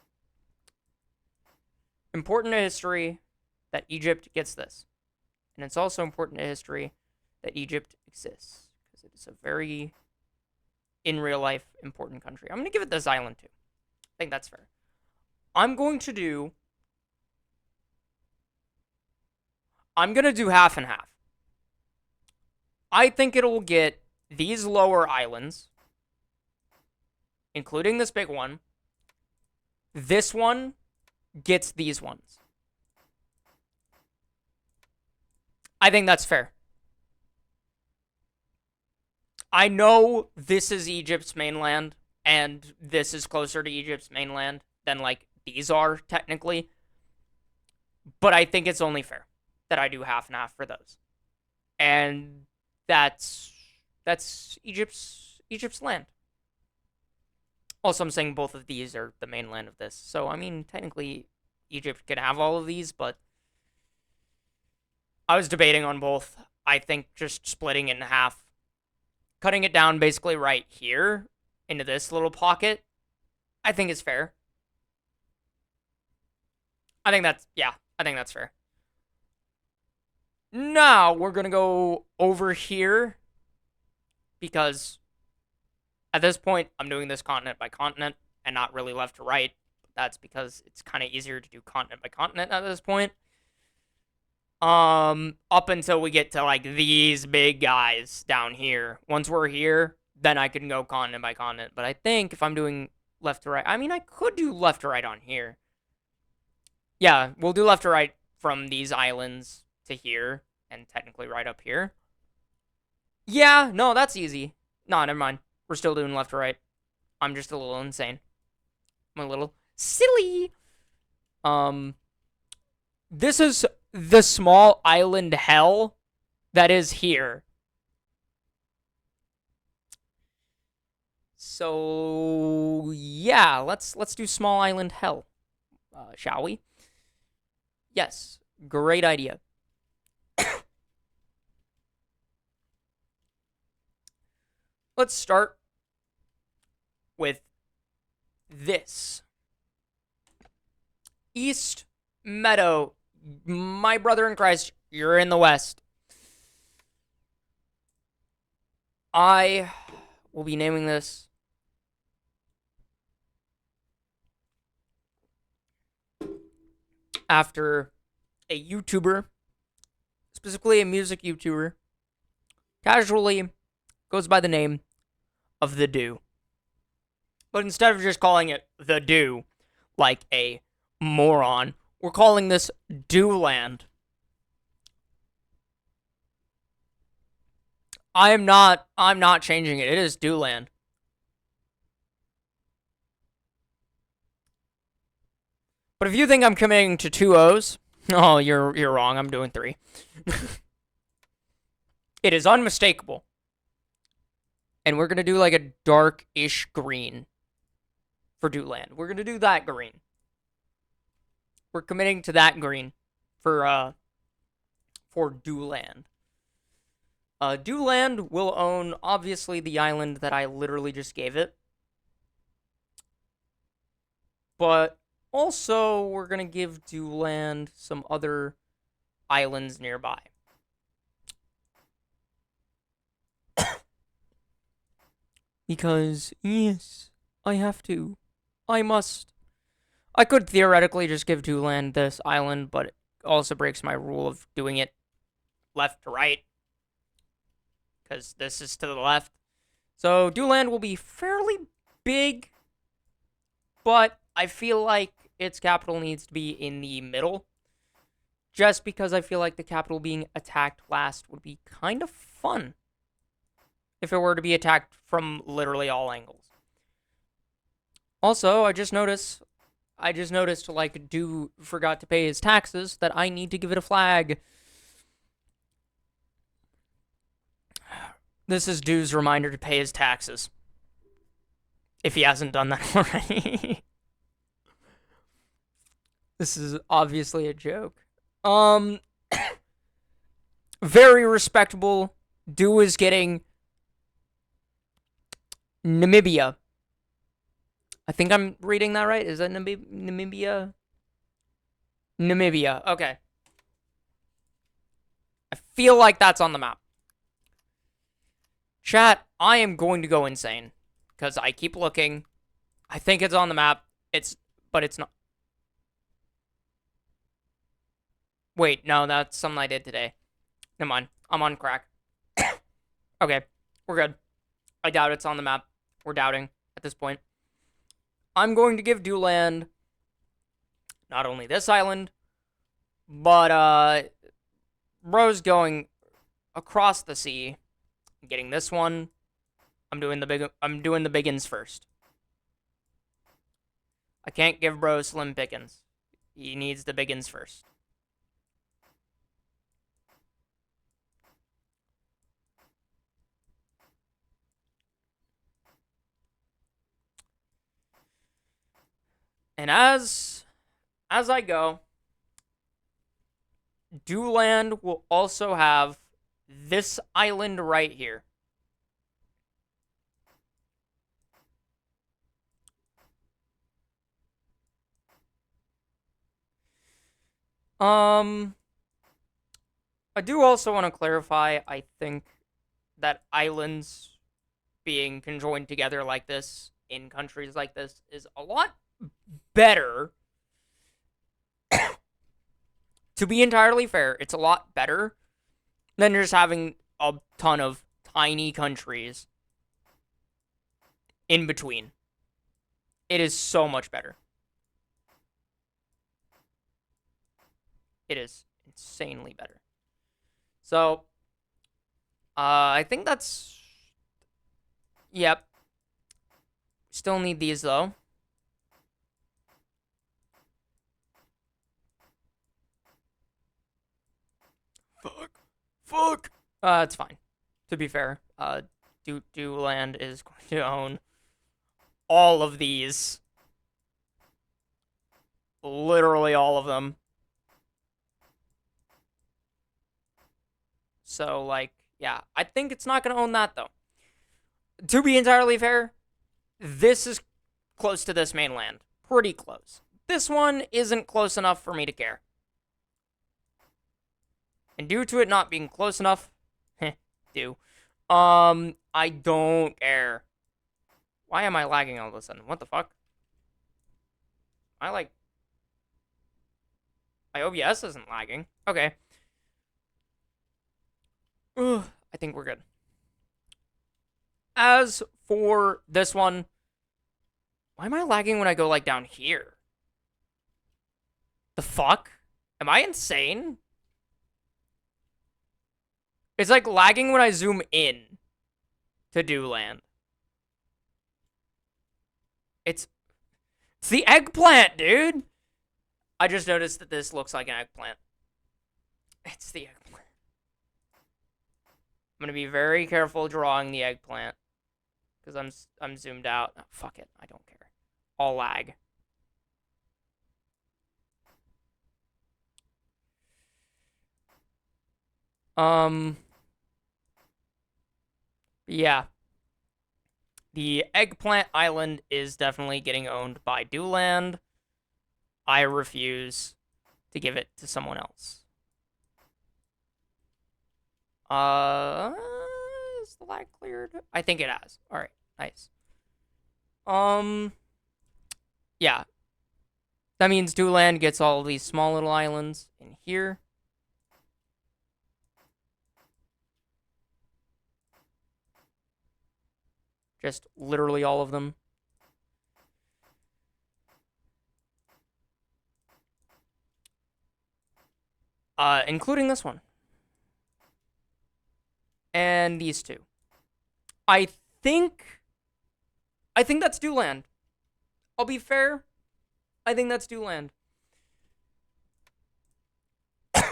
Important to history that Egypt gets this. And it's also important to history that Egypt exists. Because it is a very, in real life, important country. I'm going to give it this island too. I think that's fair. I'm going to do half and half. I think it'll get these lower islands, including this big one. This one gets these ones. I think that's fair. I know this is Egypt's mainland, and this is closer to Egypt's mainland than, like, these are, technically. But I think it's only fair that I do half and half for those. And that's Egypt's land. Also, I'm saying both of these are the mainland of this. So, I mean, technically, Egypt can have all of these, but I was debating on both. I think just splitting it in half, cutting it down basically right here into this little pocket, I think is fair. I think that's fair. Now, we're going to go over here because at this point, I'm doing this continent by continent and not really left to right. That's because it's kind of easier to do continent by continent at this point. Up until we get to, like, these big guys down here. Once we're here, then I can go continent by continent. But I think if I'm doing left to right, I mean, I could do left to right on here. Yeah, we'll do left to right from these islands to here, and technically right up here. Yeah, no, that's easy. No, never mind. We're still doing left to right. I'm just a little insane. I'm a little silly. This is the small island hell that is here. So, yeah, let's do small island hell, shall we? Yes, great idea. Let's start with this. East Meadow. My brother in Christ, you're in the West. I will be naming this after a YouTuber, specifically a music YouTuber, casually goes by the name of The Do. But instead of just calling it The Do, like a moron, we're calling this Dewland. I'm not changing it. It is Dewland. But if you think I'm committing to 2 O's, oh, you're wrong. I'm doing 3. It is unmistakable. And we're going to do like a dark-ish green for Dewland. We're going to do that green. We're committing to that green for Dewland. Dewland will own, obviously, the island that I literally just gave it. But also, we're going to give Dewland some other islands nearby. Because, yes, I have to. I must. I could theoretically just give Dewland this island, but it also breaks my rule of doing it left to right. Because this is to the left. So, Dewland will be fairly big, but I feel like its capital needs to be in the middle. Just because I feel like the capital being attacked last would be kind of fun. If it were to be attacked from literally all angles. Also, I just noticed, like, Do forgot to pay his taxes, that I need to give it a flag. This is Dude's reminder to pay his taxes. If he hasn't done that already. This is obviously a joke. Very respectable. Du is getting Namibia. I think I'm reading that right. Is that Namibia? Namibia. Okay. I feel like that's on the map. Chat, I am going to go insane. Because I keep looking. I think it's on the map. But it's not. Wait, no, that's something I did today. Never mind. I'm on crack. Okay, we're good. I doubt it's on the map. We're doubting at this point. I'm going to give DuLand not only this island, but bro's going across the sea, getting this one. I'm doing the biggins first. I can't give bro slim pickings. He needs the biggins first. And as I go, DuLand will also have this island right here. I do also want to clarify, I think that islands being conjoined together like this in countries like this is a lot better. To be entirely fair, it's a lot better than just having a ton of tiny countries in between. It is so much better. It is insanely better. So, I think that's... Yep. Still need these, though. Fuck. It's fine. To be fair, DuLand is going to own all of these. Literally all of them. So, like, yeah. I think it's not going to own that, though. To be entirely fair, this is close to this mainland. Pretty close. This one isn't close enough for me to care. And due to it not being close enough, I don't care. Why am I lagging all of a sudden? What the fuck? My OBS isn't lagging. Okay. Ugh, I think we're good. As for this one, why am I lagging when I go, like, down here? The fuck? Am I insane? It's like lagging when I zoom in to DuLand. It's the eggplant, dude. I just noticed that this looks like an eggplant. It's the eggplant. I'm gonna be very careful drawing the eggplant because I'm zoomed out. Oh, fuck it, I don't care. I'll lag. Yeah. The Eggplant Island is definitely getting owned by DuLand. I refuse to give it to someone else. Is the lag cleared? I think it has. Alright, nice. Yeah. That means DuLand gets all these small little islands in here. Just literally all of them. Including this one. And these two. I think that's DuLand. I'll be fair. I think that's DuLand. I'm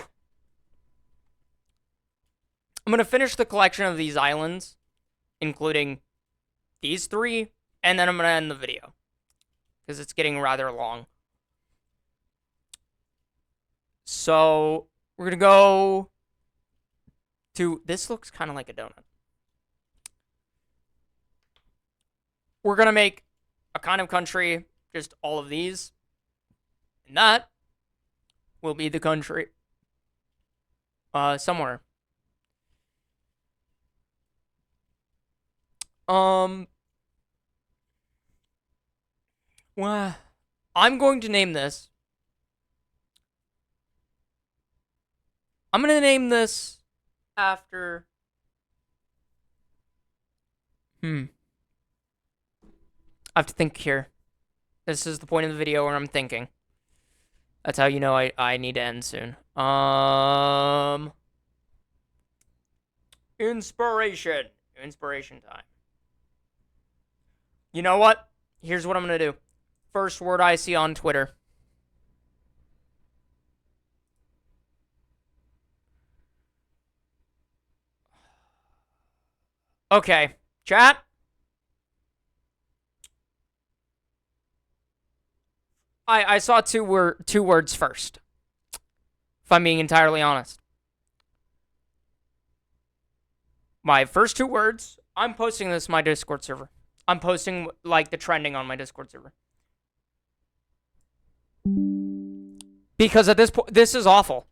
going to finish the collection of these islands including these three, and then I'm going to end the video because it's getting rather long. So we're going to go to, this looks kind of like a donut. We're going to make a kind of country, just all of these. And that will be the country somewhere. Well, I'm going to name this. I'm going to name this after... I have to think here. This is the point of the video where I'm thinking. That's how you know I need to end soon. Inspiration. Inspiration time. You know what? Here's what I'm going to do. First word I see on Twitter. Okay, chat. I saw two words first. If I'm being entirely honest. My first two words, I'm posting this on my Discord server. I'm posting, like, the trending on my Discord server. Because at this point, this is awful.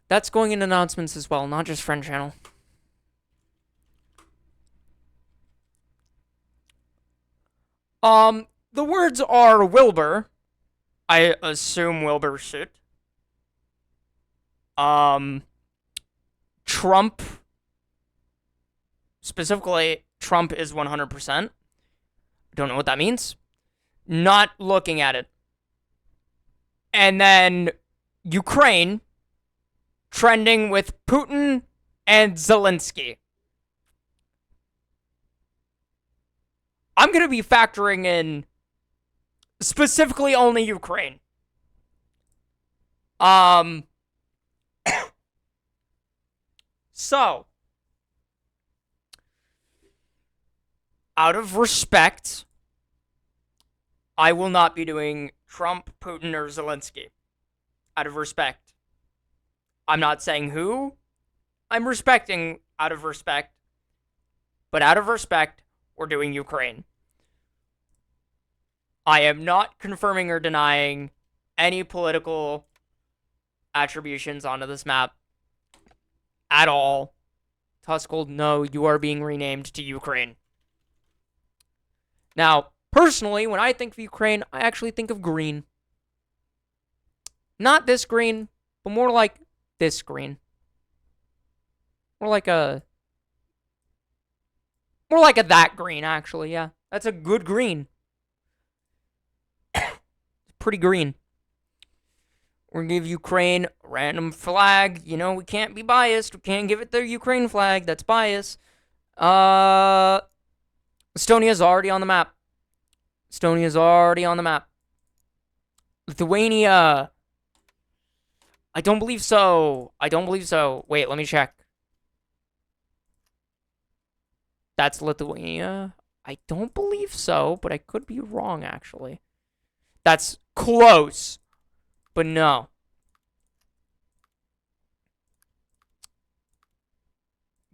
That's going in announcements as well, not just friend channel. The words are Wilbur. I assume Wilbur shit. Trump. Specifically, Trump is 100%. Don't know what that means. Not looking at it. And then Ukraine trending with Putin and Zelensky. I'm going to be factoring in specifically only Ukraine. So, out of respect, I will not be doing Trump, Putin, or Zelensky. Out of respect. I'm not saying who. I'm respecting out of respect. But out of respect, we're doing Ukraine. I am not confirming or denying any political attributions onto this map at all. Tuscald, no, you are being renamed to Ukraine. Now, personally, when I think of Ukraine, I actually think of green. Not this green, but more like this green. More like a that green, actually, yeah. That's a good green. Pretty green. We're gonna give Ukraine a random flag. You know, we can't be biased. We can't give it the Ukraine flag. That's bias. Estonia's already on the map. Estonia's already on the map. Lithuania. I don't believe so. I don't believe so. Wait, let me check. That's Lithuania. I don't believe so, but I could be wrong, actually. That's close, but no.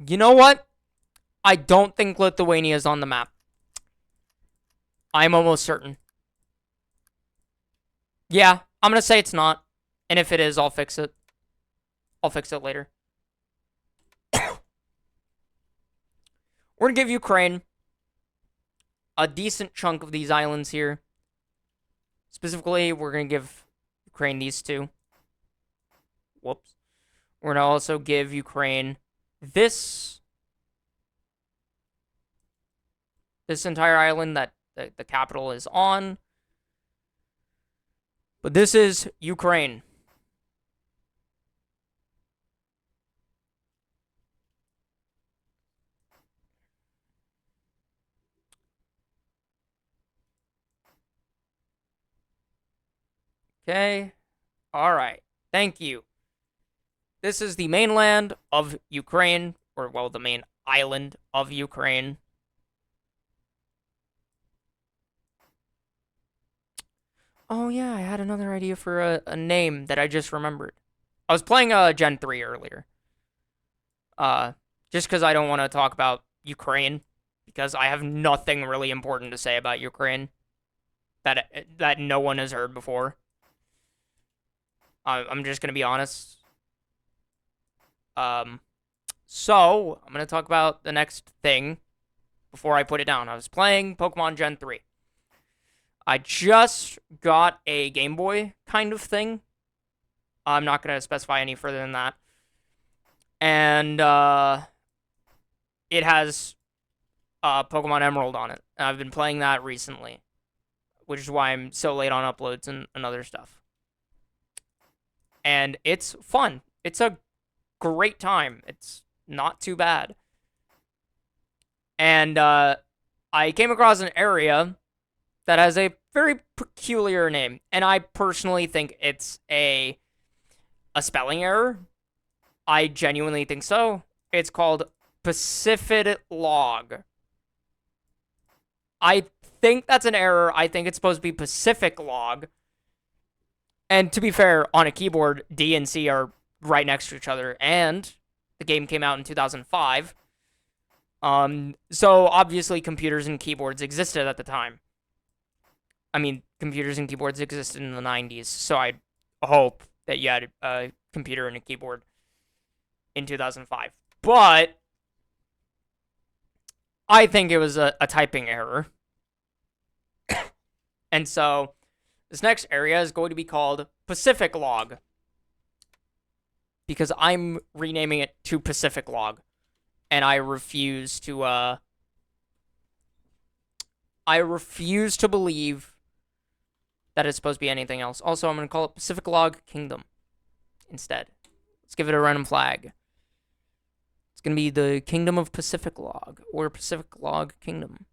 You know what? I don't think Lithuania is on the map. I'm almost certain. Yeah, I'm going to say it's not. And if it is, I'll fix it. I'll fix it later. We're going to give Ukraine a decent chunk of these islands here. Specifically, we're going to give Ukraine these two. Whoops. We're going to also give Ukraine this entire island that the capital is on. But this is Ukraine. Okay. All right. Thank you. This is the mainland of Ukraine, or, well, the main island of Ukraine. Oh, yeah, I had another idea for a name that I just remembered. I was playing Gen 3 earlier. Uh, just because I don't want to talk about Ukraine, because I have nothing really important to say about Ukraine that no one has heard before. I'm just gonna be honest. Um, so I'm gonna talk about the next thing before I put it down. I was playing Pokemon Gen 3. I just got a Game Boy kind of thing. I'm not gonna specify any further than that. And it has Pokemon Emerald on it. And I've been playing that recently, which is why I'm so late on uploads and other stuff. And it's fun. It's a great time. It's not too bad. And I came across an area that has a very peculiar name, and I personally think it's a spelling error. I genuinely think so. It's called Pacific Log. I think that's an error. I think it's supposed to be Pacific Log. And to be fair, on a keyboard, D and C are right next to each other, and the game came out in 2005. So obviously computers and keyboards existed at the time. I mean, computers and keyboards existed in the 90s, so I hope that you had a computer and a keyboard in 2005. But I think it was a typing error. And so this next area is going to be called Pacific Log, because I'm renaming it to Pacific Log, and I refuse to believe that it's supposed to be anything else. Also, I'm going to call it Pacific Log Kingdom instead. Let's give it a random flag. It's going to be the Kingdom of Pacific Log, or Pacific Log Kingdom.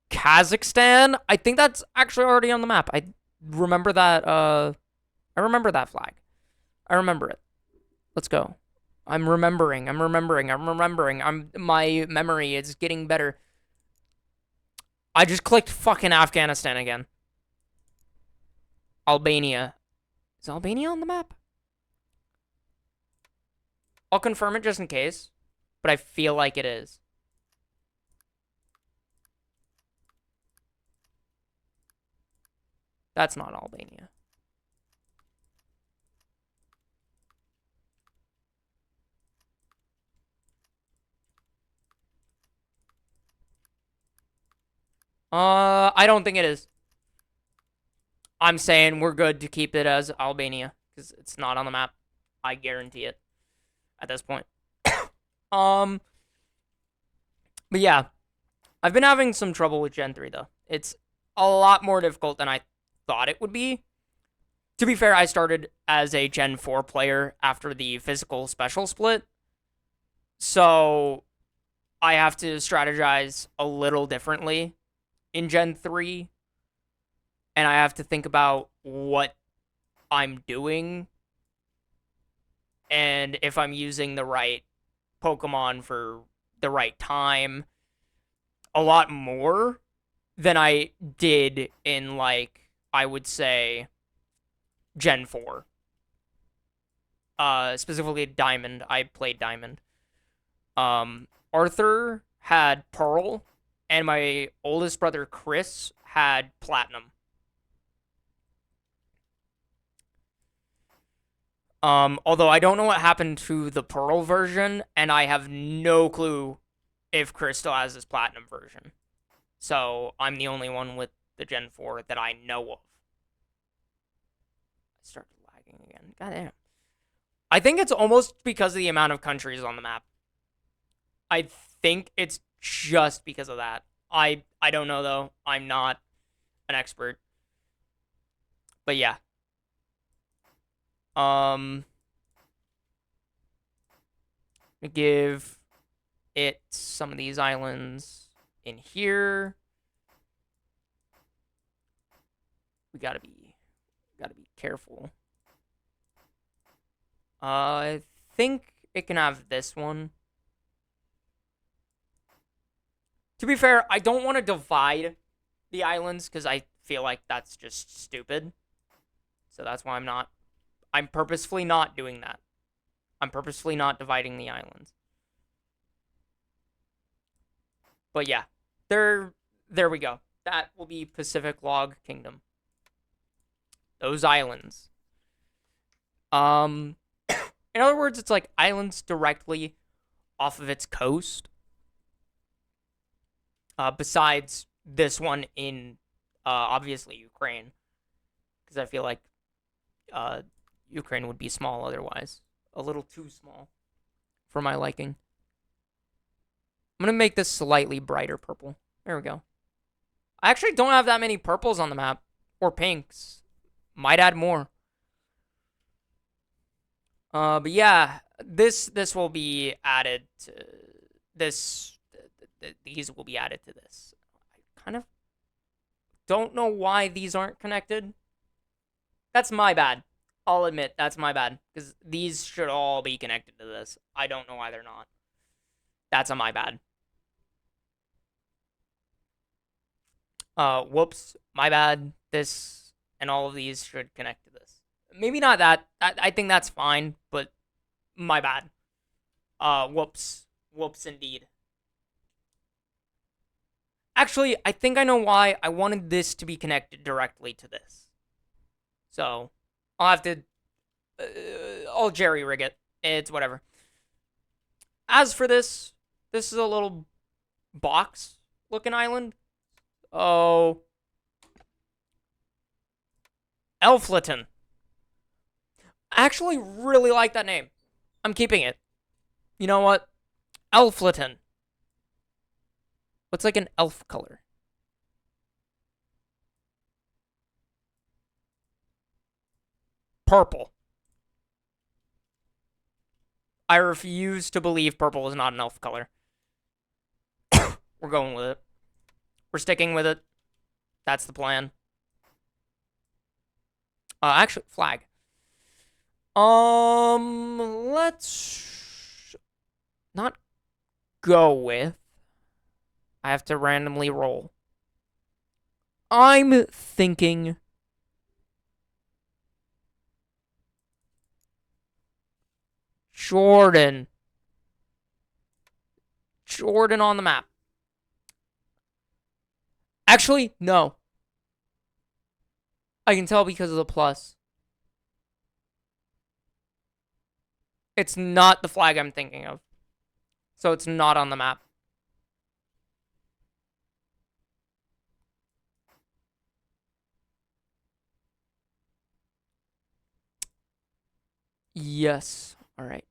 Kazakhstan? I think that's actually already on the map. I remember that flag. I remember it. Let's go. I'm remembering. My memory is getting better. I just clicked fucking Afghanistan again. Albania. Is Albania on the map? I'll confirm it just in case, but I feel like it is. That's not Albania. I don't think it is. I'm saying we're good to keep it as Albania, because it's not on the map. I guarantee it at this point. But yeah, I've been having some trouble with Gen 3, though. It's a lot more difficult than I thought it would be. To be fair, I started as a Gen 4 player after the physical special split, so I have to strategize a little differently in Gen 3, and I have to think about what I'm doing and if I'm using the right Pokemon for the right time a lot more than I did in, like, I would say, Gen 4. Specifically Diamond. I played Diamond. Arthur had Pearl, and my oldest brother Chris had Platinum. Although I don't know what happened to the Pearl version, and I have no clue if Chris still has his Platinum version. So I'm the only one with the Gen 4 that I know of. I started lagging again. Goddamn. I think it's almost because of the amount of countries on the map. I think it's just because of that. I don't know, though. I'm not an expert. But yeah. Give it some of these islands in here. we gotta be careful. I think it can have this one. To be fair, I don't want to divide the islands because I feel like that's just stupid. So that's why I'm purposefully not doing that. I'm purposefully not dividing the islands. But yeah, there we go. That will be Pacific Log Kingdom. Those islands. In other words, it's like islands directly off of its coast. Besides this one in, obviously, Ukraine. Because I feel like Ukraine would be small otherwise. A little too small for my liking. I'm going to make this slightly brighter purple. There we go. I actually don't have that many purples on the map. Or pinks. Might add more. But yeah, this will be added to this. These will be added to this. I kind of don't know why these aren't connected. That's my bad. I'll admit that's my bad because these should all be connected to this. I don't know why they're not. That's on my bad. Whoops, my bad. This and all of these should connect to this. Maybe not that. I think that's fine, but my bad. Whoops. Whoops indeed. Actually, I think I know why I wanted this to be connected directly to this. So, I'll have to... I'll jerry-rig it. It's whatever. As for this is a little box-looking island. Oh. Elfleton. I actually really like that name. I'm keeping it. You know what? Elfleton. What's like an elf color? Purple. I refuse to believe purple is not an elf color. We're going with it. We're sticking with it. That's the plan. Actually, flag. Let's not go with. I have to randomly roll. I'm thinking Jordan. Jordan on the map. Actually, no. I can tell because of the plus. It's not the flag I'm thinking of. So it's not on the map. Yes. All right.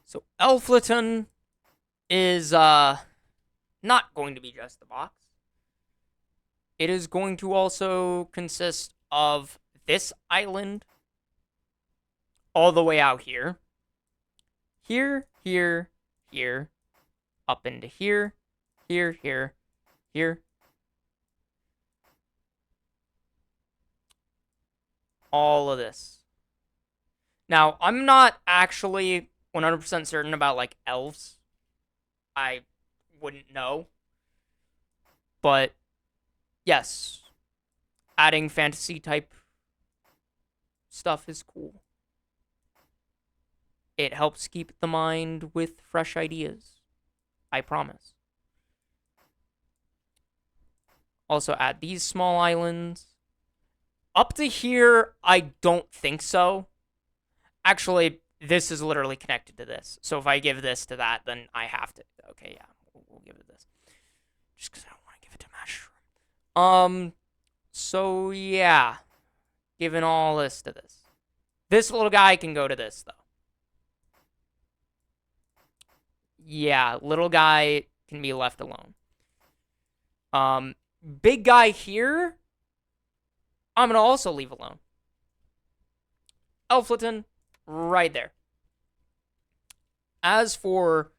So Elfleton is not going to be just the box. It is going to also consist of this island all the way out here. Here, here, here, up into here, here, here, here. All of this. Now, I'm not actually 100% certain about, like, elves. I wouldn't know. But, yes. Adding fantasy-type stuff is cool. It helps keep the mind with fresh ideas. I promise. Also add these small islands. Up to here, I don't think so. Actually, this is literally connected to this. So if I give this to that, then I have to. Okay, yeah, we'll give it this. Just because I don't want to give it to Mushroom. So yeah. Giving all this to this. This little guy can go to this, though. Yeah, little guy can be left alone. Big guy here, I'm going to also leave alone. Elfleton, right there. As for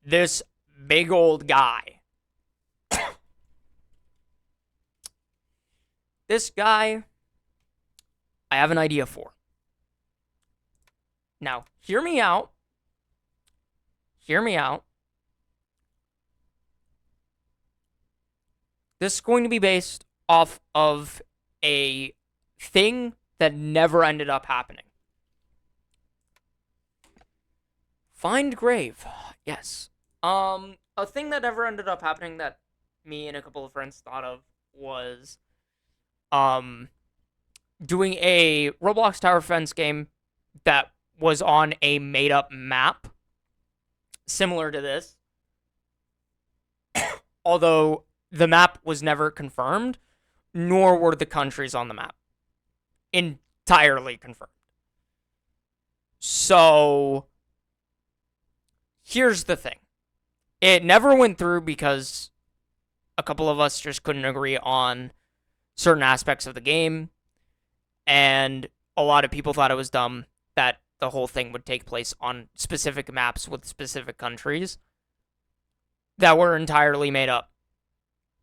this big old guy, This guy, I have an idea for. Now, hear me out. Hear me out. This is going to be based off of a thing that never ended up happening. Find grave. Yes. A thing that never ended up happening that me and a couple of friends thought of was doing a Roblox Tower Defense game that was on a made up map similar to this. Although the map was never confirmed, nor were the countries on the map entirely confirmed. So here's the thing. It never went through because a couple of us just couldn't agree on certain aspects of the game, and a lot of people thought it was dumb that the whole thing would take place on specific maps with specific countries that were entirely made up.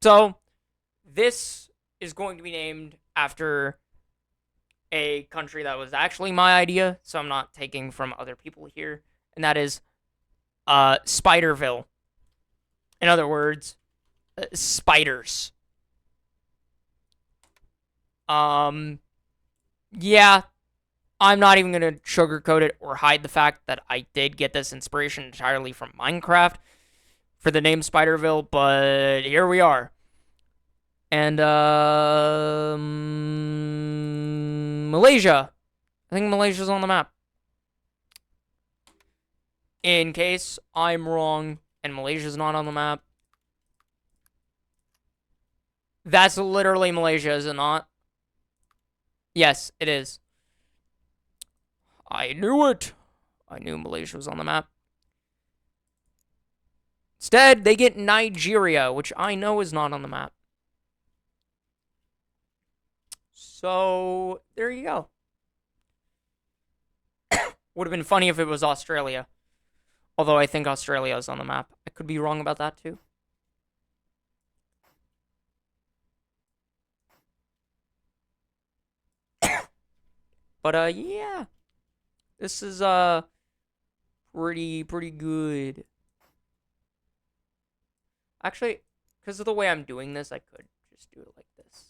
So, this is going to be named after a country that was actually my idea, so I'm not taking from other people here, and that is Spiderville. In other words, spiders. Yeah, I'm not even going to sugarcoat it or hide the fact that I did get this inspiration entirely from Minecraft for the name Spiderville, but here we are. And, Malaysia. I think Malaysia's on the map. In case I'm wrong and Malaysia's not on the map. That's literally Malaysia, is it not? Yes, it is. I knew it. I knew Malaysia was on the map. Instead, they get Nigeria, which I know is not on the map. So, there you go. Would have been funny if it was Australia. Although I think Australia is on the map. I could be wrong about that too. But, yeah. This is, pretty good. Actually, because of the way I'm doing this, I could just do it like this.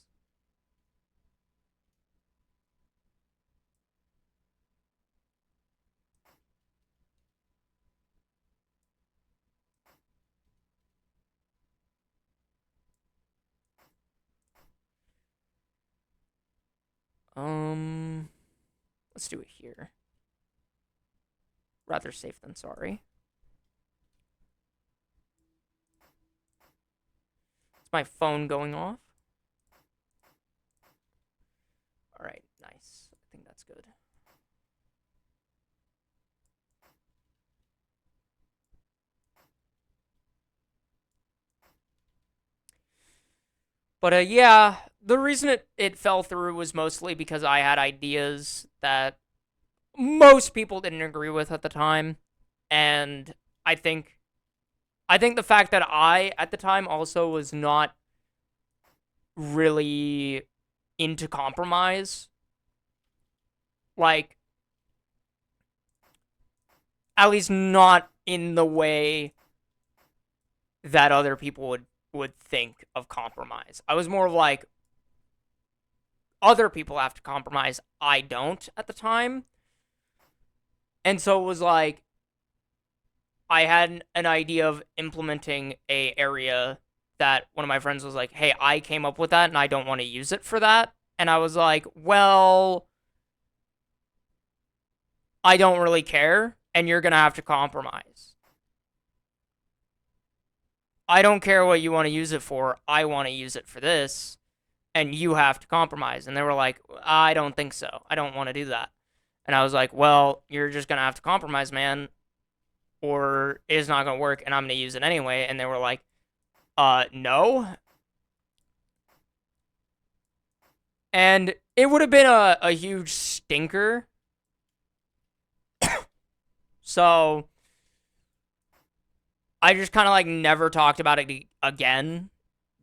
Let's do it here. Rather safe than sorry. Is my phone going off? Alright, nice. I think that's good. But, yeah, the reason it fell through was mostly because I had ideas that most people didn't agree with at the time. And I think the fact that I, at the time, also was not really into compromise, like, at least not in the way that other people would think of compromise. I was more of like, other people have to compromise, I don't at the time. And so it was like, I had an idea of implementing a area that one of my friends was like, hey, I came up with that and I don't want to use it for that. And I was like, well, I don't really care, and you're going to have to compromise. I don't care what you want to use it for. I want to use it for this, and you have to compromise. And they were like, I don't think so. I don't want to do that. And I was like, well, you're just going to have to compromise, man, or it's not going to work, and I'm going to use it anyway. And they were like, no. And it would have been a huge stinker. So I just kind of like never talked about it again.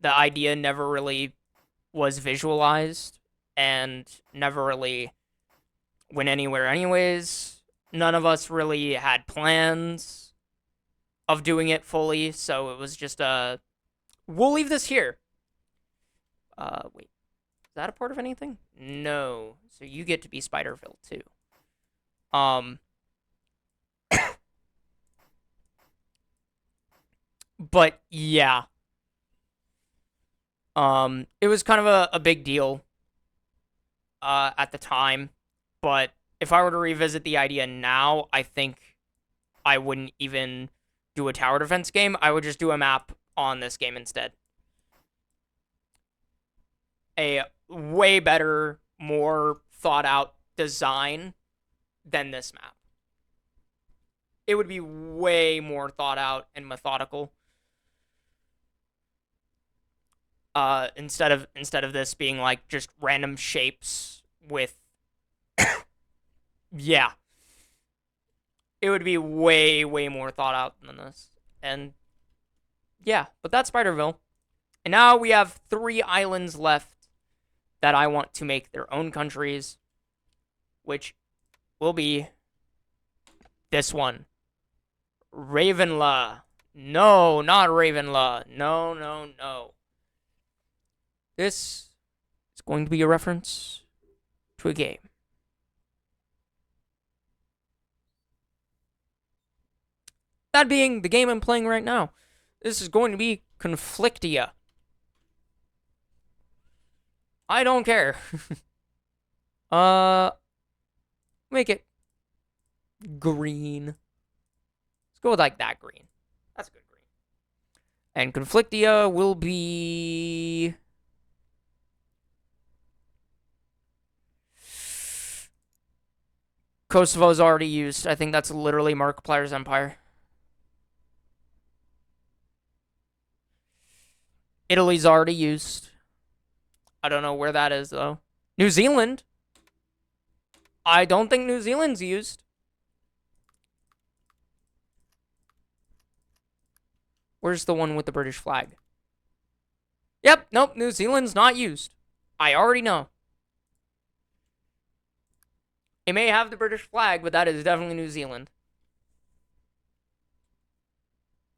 The idea never really was visualized and never really went anywhere anyways. None of us really had plans of doing it fully, so it was just we'll leave this here. Wait. Is that a part of anything? No. So you get to be Spiderville too. But yeah. It was kind of a big deal at the time, but if I were to revisit the idea now, I think I wouldn't even do a tower defense game. I would just do a map on this game instead. A way better, more thought out design than this map. It would be way more thought out and methodical. Instead of this being like just random shapes with yeah. It would be way more thought out than this. And yeah, but that's Spiderville. And now we have 3 islands left that I want to make their own countries, which will be this one. Ravenla. No, not Ravenla. No. This is going to be a reference to a game. That being the game I'm playing right now. This is going to be Conflictia. I don't care. Make it green. Let's go with like that green. That's a good green. And Conflictia will be Kosovo's already used. I think that's literally Markiplier's empire. Italy's already used. I don't know where that is, though. New Zealand? I don't think New Zealand's used. Where's the one with the British flag? Yep, nope, New Zealand's not used. I already know. It may have the British flag, but that is definitely New Zealand.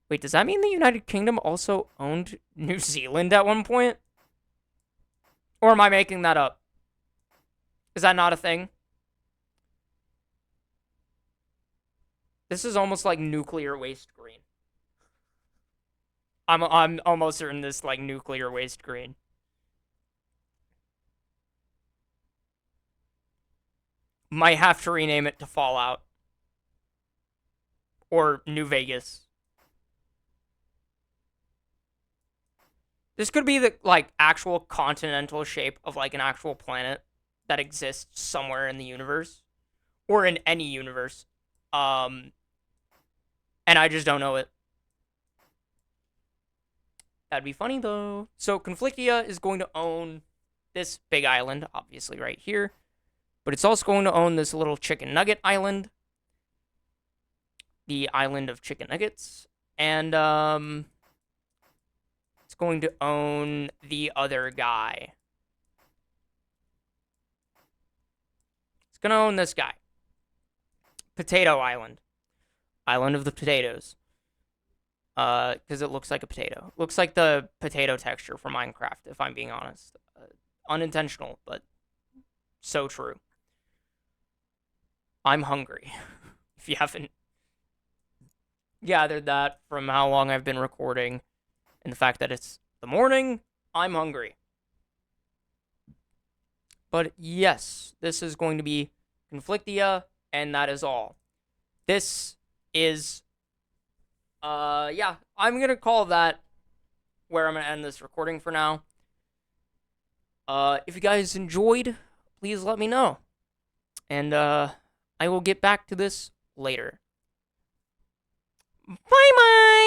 Wait, does that mean the United Kingdom also owned New Zealand at one point? Or am I making that up? Is that not a thing? This is almost like nuclear waste green. I'm almost certain this like nuclear waste green. Might have to rename it to Fallout. Or New Vegas. This could be the like actual continental shape of like an actual planet that exists somewhere in the universe. Or in any universe. And I just don't know it. That'd be funny though. So Conflictia is going to own this big island, obviously right here. But it's also going to own this little chicken nugget island. The island of chicken nuggets. And it's going to own the other guy. It's going to own this guy. Potato Island. Island of the potatoes. Because it looks like a potato. Looks like the potato texture from Minecraft, if I'm being honest. Unintentional, but so true. I'm hungry. If you haven't gathered that from how long I've been recording and the fact that it's the morning, I'm hungry. But yes, this is going to be Conflictia, and that is all. This is yeah, I'm going to call that where I'm going to end this recording for now. If you guys enjoyed, please let me know. And, I will get back to this later. Bye-bye!